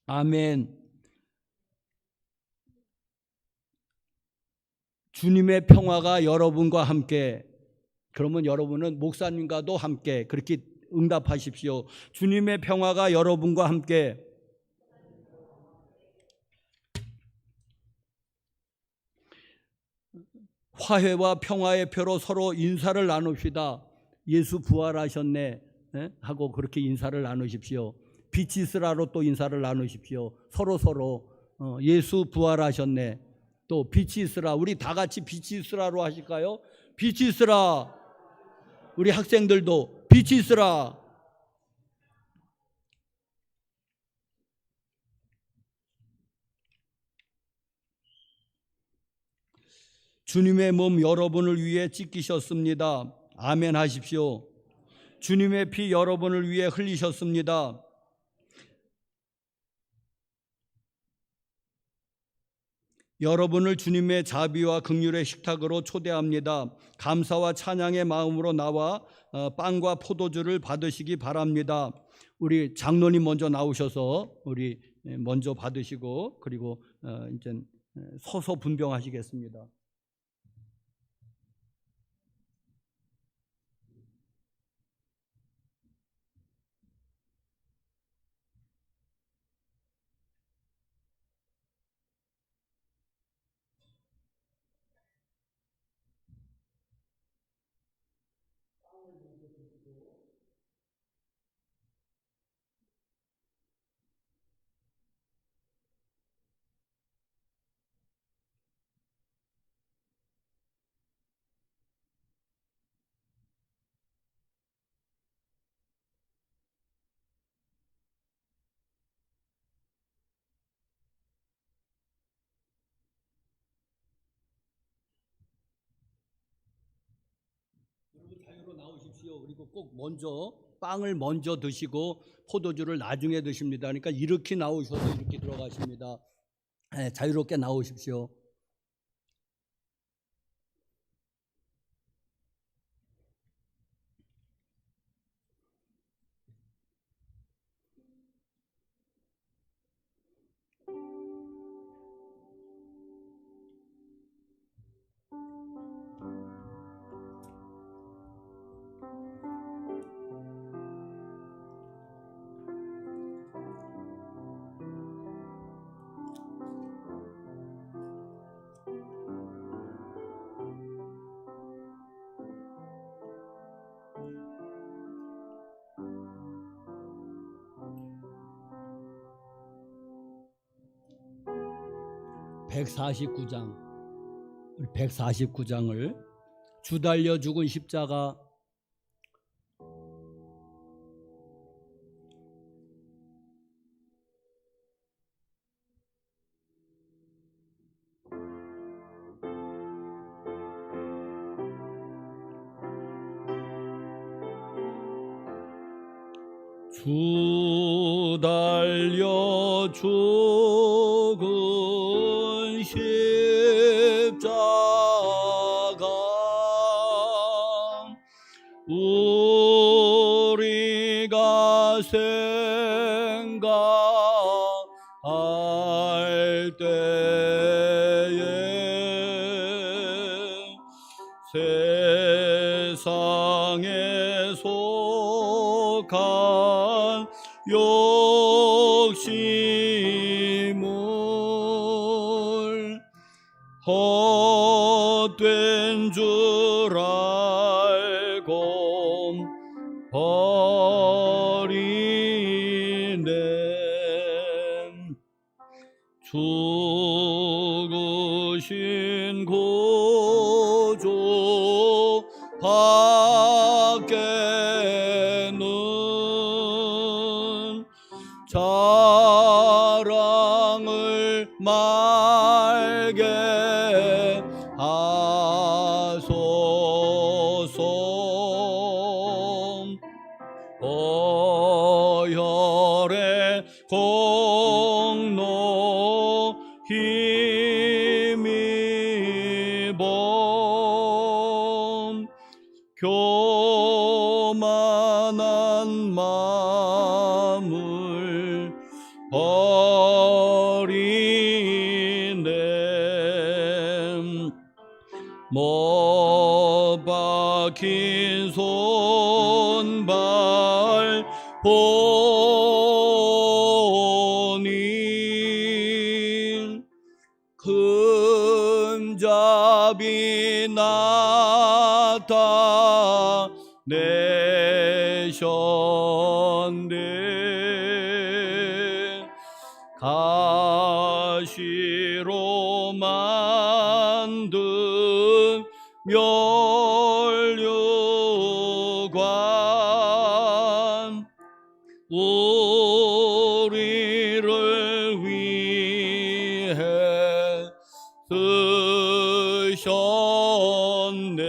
아멘. 주님의 평화가 여러분과 함께. 그러면 여러분은 목사님과도 함께 그렇게 응답하십시오. 주님의 평화가 여러분과 함께. 화해와 평화의 표로 서로 인사를 나눕시다. 예수 부활하셨네 하고 그렇게 인사를 나누십시오. 빛이 있으라로 또 인사를 나누십시오. 서로 예수 부활하셨네. 또 빛이 있으라. 우리 다 같이 빛이 있으라로 하실까요? 빛이 있으라. 우리 학생들도 빛이 있으라. 주님의 몸 여러분을 위해 찢기셨습니다. 아멘 하십시오. 주님의 피 여러분을 위해 흘리셨습니다. 여러분을 주님의 자비와 긍휼의 식탁으로 초대합니다. 감사와 찬양의 마음으로 나와 빵과 포도주를 받으시기 바랍니다. 우리 장로님 먼저 나오셔서 우리 먼저 받으시고 그리고 이제 서서 분병하시겠습니다. 여러분 자유로 나오십시오. 그리고 꼭 먼저 빵을 먼저 드시고 포도주를 나중에 드십니다. 그러니까 이렇게 나오셔서 이렇게 들어가십니다. 자유롭게 나오십시오. 우리 149장을 주 달려 죽은 십자가. 주 달려 죽은 십자가 우리가 생각할 때에 세상 헛된 줄 알고 버리네. 죽으신 구주 밖에는 자랑을 말게 하소서. 보혈의 공로 힘입어 교만한 마음을 버리네. 못 박힌 손발 보니 금잡이 나타내셨네. 가시로 만든 멸류관 우리를 위해 쓰셨네.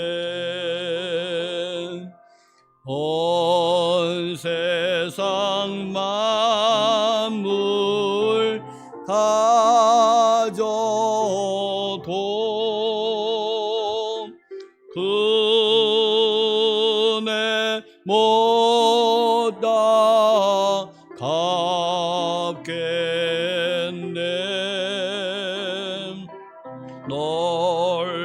온 세상 만물 가져도 그네 못다 갚겠네. 놀라운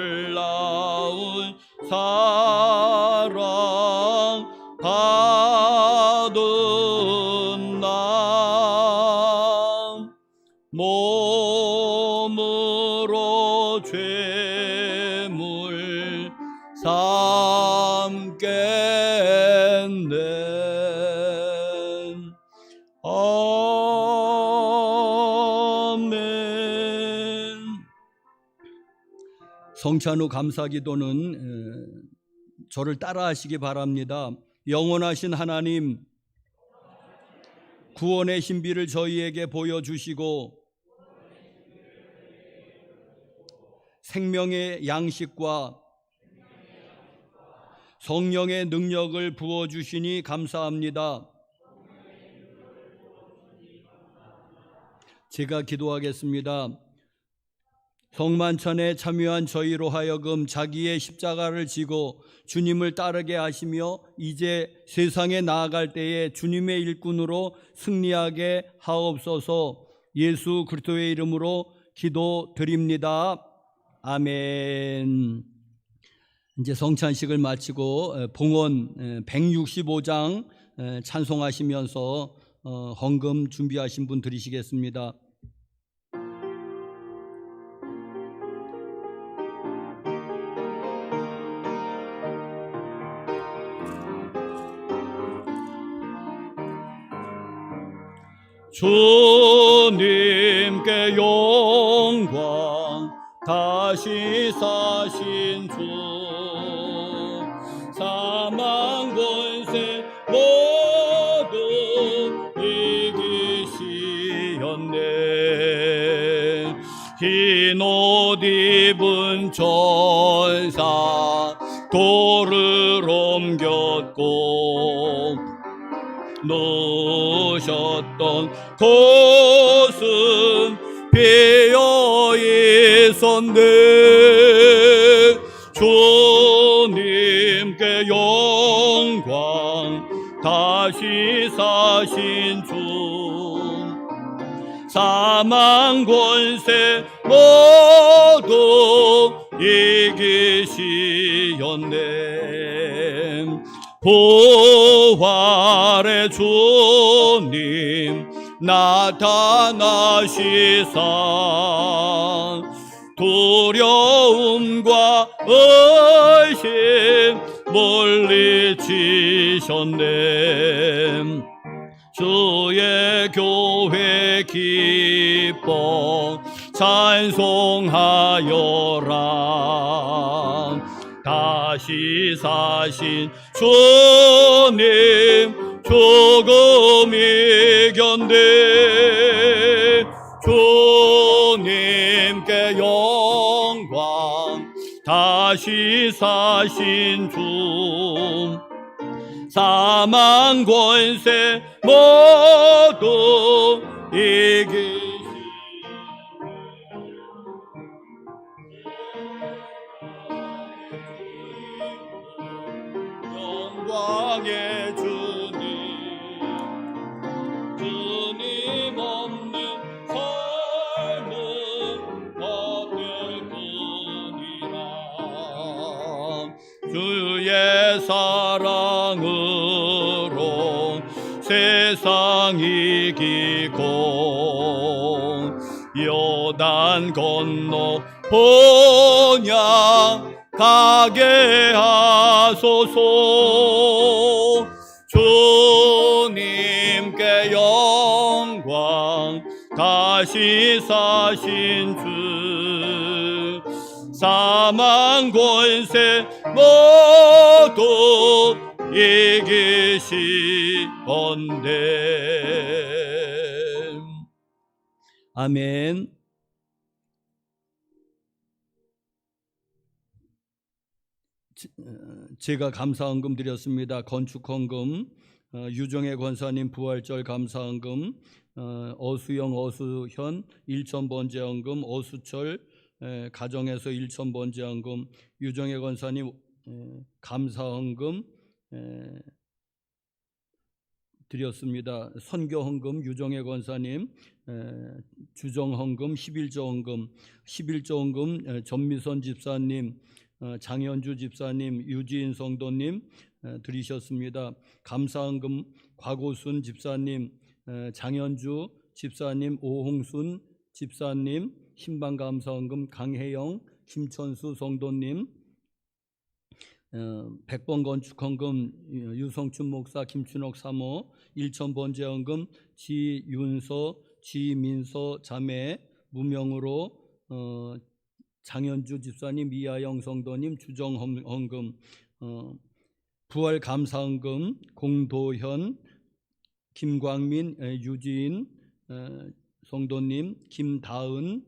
사랑 받은 남 몸으로 죄물 삼겠네. 아멘. 성찬 후 감사기도는 저를 따라하시기 바랍니다. 영원하신 하나님, 구원의 신비를 저희에게 보여주시고 생명의 양식과 성령의 능력을 부어주시니 감사합니다. 제가 기도하겠습니다. 성만찬에 참여한 저희로 하여금 자기의 십자가를 지고 주님을 따르게 하시며 이제 세상에 나아갈 때에 주님의 일꾼으로 승리하게 하옵소서. 예수 그리스도의 이름으로 기도드립니다. 아멘. 이제 성찬식을 마치고 봉헌 165장 찬송하시면서 헌금 준비하신 분 드리시겠습니다. 주님께 영광 다시 사신 주 사망 권세 모두 이기시었네. 흰 옷 입은 천사 돌을 옮겼고 놓으셨던 곳은 비어 있었네. 주님께 영광 다시 사신 주 사망 권세 모두 이기시었네. 부활의 주님 나타나시사 두려움과 의심 물리치셨네. 주의 교회 기뻐 찬송하여라. 다시 사신 주님 죽음 이겼네. 주님께 영광. 다시 사신 주 사망 권세 모두 이기시. 영광의 주님, 주님 없는 삶은 어떨 뿐이라. 주의 사랑으로 세상 이기고 요단 건너 본향 가게 하소서. 주님께 영광. 다시 사신 주 사망 권세 모두 이기시건대. 아멘. 제가 감사헌금 드렸습니다. 건축헌금, 유정혜 권사님 부활절 감사헌금, 어수영 어수현 1,000번제헌금, 어수철 가정에서 1,000번제헌금, 유정혜 권사님 감사헌금 드렸습니다. 선교헌금 유정혜 권사님, 주정헌금 11조헌금, 11조헌금 전미선 집사님, 장현주 집사님, 유지인 성도님 드리셨습니다. 감사헌금 곽오순 집사님, 장현주 집사님, 오홍순 집사님, 신방감사헌금 강혜영, 김천수 성도님, 100번 건축헌금 유성춘 목사, 김춘옥 사모, 1,000번제헌금 지윤서, 지민서 자매 무명으로 장현주 집사님, 이하영 성도님, 주정헌금, 부활 감사헌금 공도현, 김광민, 유지인 성도님, 김다은,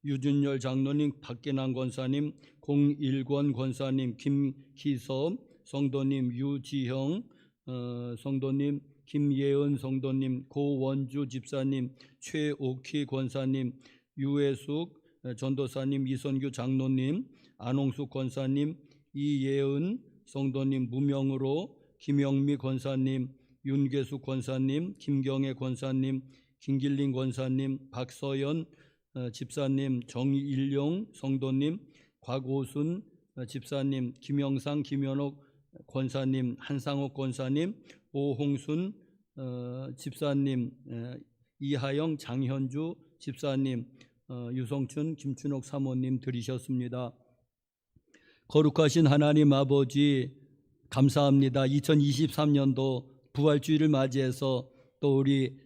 유준열 장로님, 박계남 권사님, 공일권 권사님, 김희섭 성도님, 유지형 성도님, 김예은 성도님, 고원주 집사님, 최옥희 권사님, 유혜숙 전도사님, 이선규 장로님, 안홍숙 권사님, 이예은 성도님 무명으로, 김영미 권사님, 윤계숙 권사님, 김경애 권사님, 김길린 권사님, 박서연 집사님, 정일용 성도님, 곽오순 집사님, 김영상, 김현옥 권사님, 한상옥 권사님, 오홍순 집사님, 이하영, 장현주 집사님, 유성춘, 김춘옥 사모님 드리셨습니다. 거룩하신 하나님 아버지 감사합니다. 2023년도 부활주의를 맞이해서 또 우리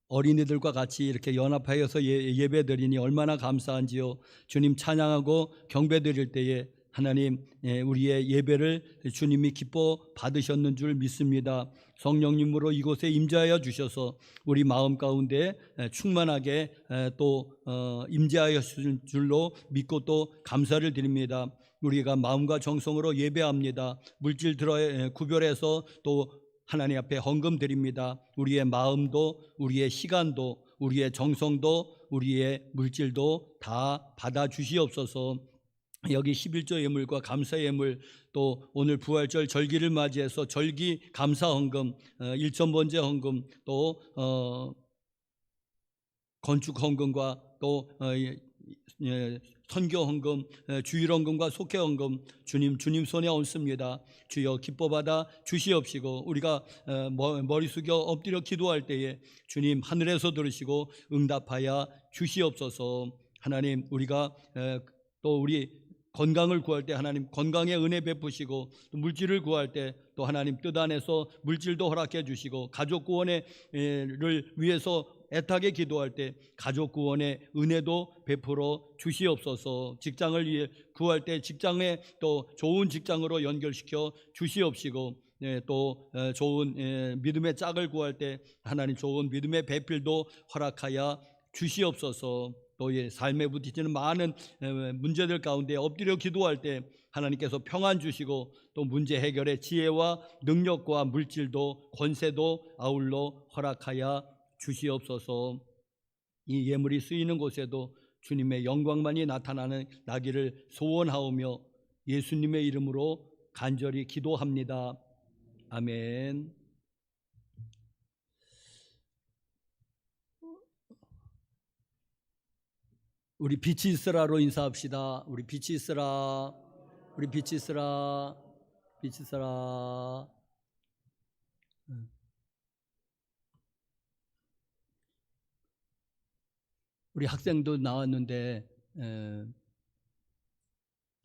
어린이들과 같이 이렇게 연합하여서 예배드리니 얼마나 감사한지요. 주님 찬양하고 경배드릴 때에 하나님 우리의 예배를 주님이 기뻐 받으셨는 줄 믿습니다. 성령님으로 이곳에 임재하여 주셔서 우리 마음 가운데 충만하게 또 임재하였을 줄로 믿고 또 감사를 드립니다. 우리가 마음과 정성으로 예배합니다. 물질 들어 구별해서 또 하나님 앞에 헌금 드립니다. 우리의 마음도 우리의 시간도 우리의 정성도 우리의 물질도 다 받아 주시옵소서. 여기 11조 예물과 감사 예물, 또 오늘 부활절 절기를 맞이해서 절기 감사 헌금, 1,000번째 헌금, 또 건축 헌금과 또 선교 헌금, 주일 헌금과 속회 헌금 주님 손에 얹습니다. 주여 기뻐 받아 주시옵시고, 우리가 머리 숙여 엎드려 기도할 때에 주님 하늘에서 들으시고 응답하여 주시옵소서. 하나님 우리가 또 우리 건강을 구할 때 하나님 건강의 은혜 베푸시고, 또 물질을 구할 때 또 하나님 뜻 안에서 물질도 허락해 주시고, 가족 구원을 위해서 애타게 기도할 때 가족 구원의 은혜도 베풀어 주시옵소서. 직장을 위해 구할 때 직장에 또 좋은 직장으로 연결시켜 주시옵시고, 또 좋은 믿음의 짝을 구할 때 하나님 좋은 믿음의 배필도 허락하여 주시옵소서. 또 삶에 부딪히는 많은 문제들 가운데 엎드려 기도할 때 하나님께서 평안 주시고, 또 문제 해결의 지혜와 능력과 물질도 권세도 아울러 허락하여 주시옵소서. 이 예물이 쓰이는 곳에도 주님의 영광만이 나기를 소원하오며 예수님의 이름으로 간절히 기도합니다. 아멘. 우리 빛이 있으라로 인사합시다. 우리 빛이 있으라. 우리 빛이 있으라. 빛이 있으라. 우리 학생도 나왔는데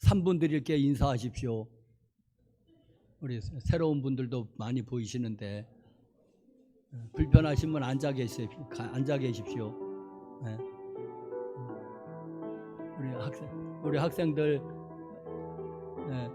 3분 드릴게 인사하십시오. 우리 새로운 분들도 많이 보이시는데 불편하신 분 앉아 계십시오. 네. 우리 학생들 네.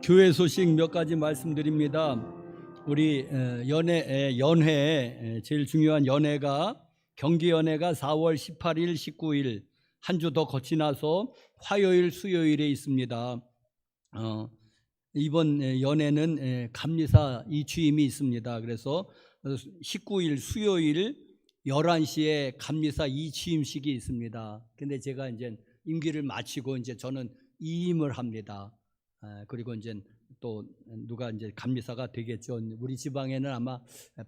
교회 소식 몇 가지 말씀드립니다. 우리 연회 제일 중요한 연회가 경기연회가 4월 18일, 19일 한 주 더 거치나서 화요일, 수요일에 있습니다. 이번 연회는 감리사 이취임이 있습니다. 그래서 19일 수요일 11시에 감리사 이취임식이 있습니다. 근데 제가 이제 임기를 마치고 이제 저는 이임을 합니다. 그리고 이제 또 누가 이제 감리사가 되겠죠. 우리 지방에는 아마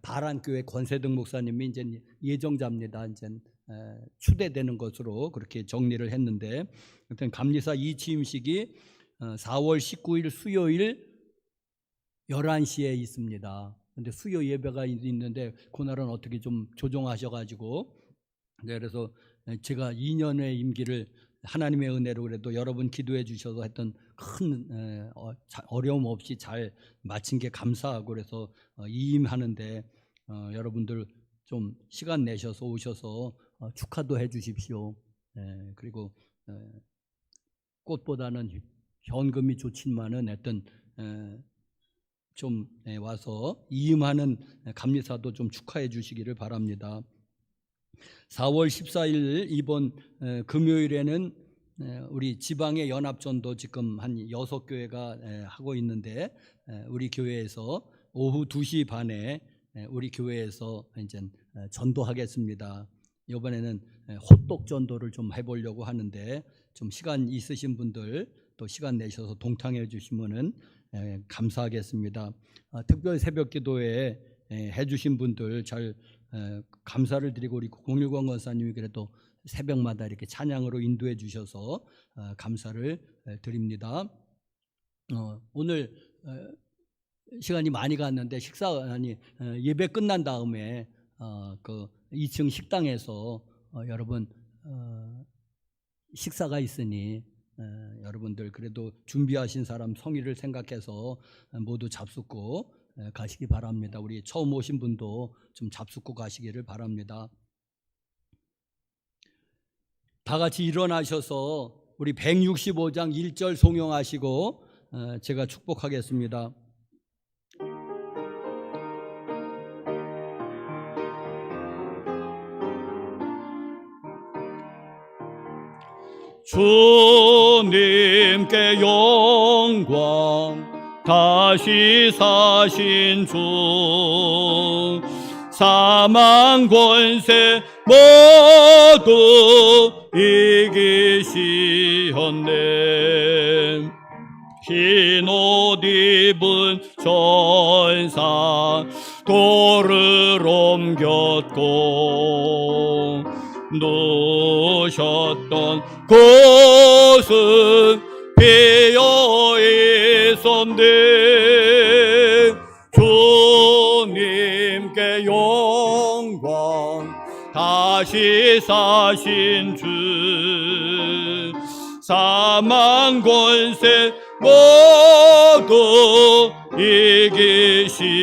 바란교회 권세등 목사님이 이제 예정자입니다. 이제 추대되는 것으로 그렇게 정리를 했는데, 하여튼 감리사 이취임식이 4월 19일 수요일 11시에 있습니다. 근데 수요 예배가 있는데 그날은 어떻게 좀 조정하셔가지고, 그래서 제가 2년의 임기를 하나님의 은혜로 그래도 여러분 기도해 주셔서 했던 큰 어려움 없이 잘 마친 게 감사하고, 그래서 이임하는데 여러분들 좀 시간 내셔서 오셔서 축하도 해 주십시오. 그리고 꽃보다는 현금이 좋지만은 하여튼 좀 와서 이임하는 감리사도 좀 축하해 주시기를 바랍니다. 4월 14일 이번 금요일에는 우리 지방의 연합전도 지금 한 6교회가 하고 있는데, 우리 교회에서 오후 2시 반에 우리 교회에서 이제 전도하겠습니다. 이번에는 호떡 전도를 좀 해보려고 하는데, 좀 시간 있으신 분들 또 시간 내셔서 동참해 주시면은 감사하겠습니다. 특별 새벽 기도에 해주신 분들 잘 감사를 드리고 우리 공일권 권사님이 그래도 새벽마다 이렇게 찬양으로 인도해 주셔서 감사를 드립니다. 오늘 시간이 많이 갔는데 예배 끝난 다음에 그 2층 식당에서 여러분 식사가 있으니 여러분들 그래도 준비하신 사람 성의를 생각해서 모두 잡숫고 가시기 바랍니다. 우리 처음 오신 분도 좀 잡숫고 가시기를 바랍니다. 다 같이 일어나셔서 우리 165장 1절 송용하시고 제가 축복하겠습니다. 주님께 영광 다시 사신 주 사망 권세 모두 이기시었네. 흰 옷 입은 전사 돌을 옮겼고 누셨던 곳은 비어 있었네. 주님께 영광 다시 사신 주 사망 권세 모두 이기시었네.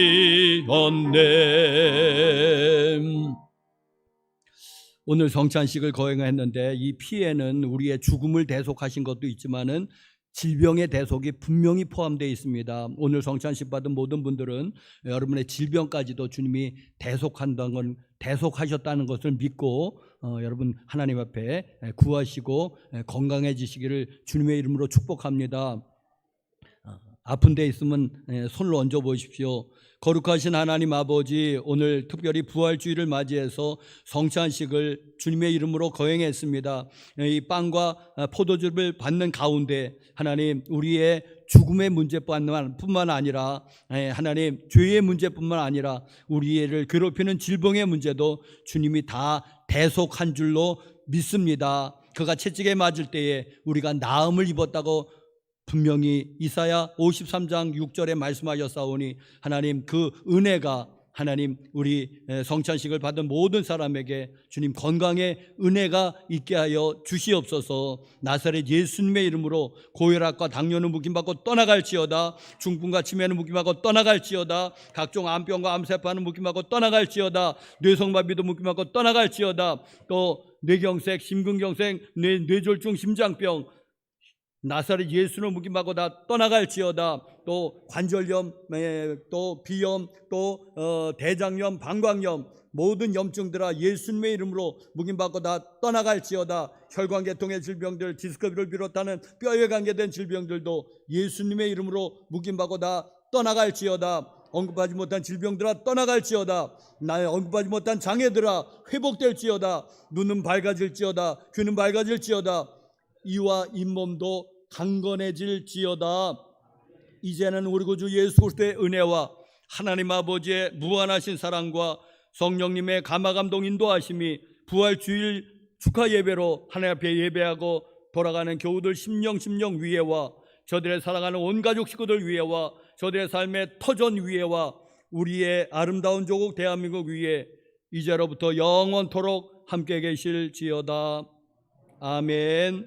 오늘 성찬식을 거행했는데 이 피에는 우리의 죽음을 대속하신 것도 있지만은 질병의 대속이 분명히 포함되어 있습니다. 오늘 성찬식 받은 모든 분들은 여러분의 질병까지도 주님이 대속하셨다는 것을 믿고 여러분 하나님 앞에 구하시고 건강해지시기를 주님의 이름으로 축복합니다. 아픈 데 있으면 손을 얹어 보십시오. 거룩하신 하나님 아버지, 오늘 특별히 부활주의를 맞이해서 성찬식을 주님의 이름으로 거행했습니다. 이 빵과 포도주를 받는 가운데 하나님 우리의 죽음의 문제뿐만 아니라 하나님 죄의 문제뿐만 아니라 우리를 괴롭히는 질병의 문제도 주님이 다 대속한 줄로 믿습니다. 그가 채찍에 맞을 때에 우리가 나음을 입었다고 분명히 이사야 53장 6절에 말씀하셨사오니 하나님 그 은혜가 하나님 우리 성찬식을 받은 모든 사람에게 주님 건강의 은혜가 있게 하여 주시옵소서. 나사렛 예수님의 이름으로 고혈압과 당뇨는 묵임받고 떠나갈지어다. 중풍과 치매는 묵임받고 떠나갈지어다. 각종 암병과 암세포는 묵임받고 떠나갈지어다. 뇌성마비도 묵임받고 떠나갈지어다. 또 뇌경색, 심근경색, 뇌졸중, 심장병 나사렛 예수는 묵임받고 다 떠나갈지어다. 또 관절염, 또 비염, 또 대장염, 방광염 모든 염증들아 예수님의 이름으로 묵임받고 다 떠나갈지어다. 혈관계통의 질병들, 디스크비를 비롯하는 뼈에 관계된 질병들도 예수님의 이름으로 묵임받고 다 떠나갈지어다. 언급하지 못한 질병들아 떠나갈지어다. 나의 언급하지 못한 장애들아 회복될지어다. 눈은 밝아질지어다. 귀는 밝아질지어다. 이와 잇몸도 강건해질지어다. 이제는 우리 구주 예수 그리스도의 은혜와 하나님 아버지의 무한하신 사랑과 성령님의 감화감동 인도하심이 부활주일 축하 예배로 하나님 앞에 예배하고 돌아가는 교우들 심령 위에와 저들의 사랑하는 온 가족 식구들 위에와 저들의 삶의 터전 위에와 우리의 아름다운 조국 대한민국 위에 이제로부터 영원토록 함께 계실지어다. 아멘.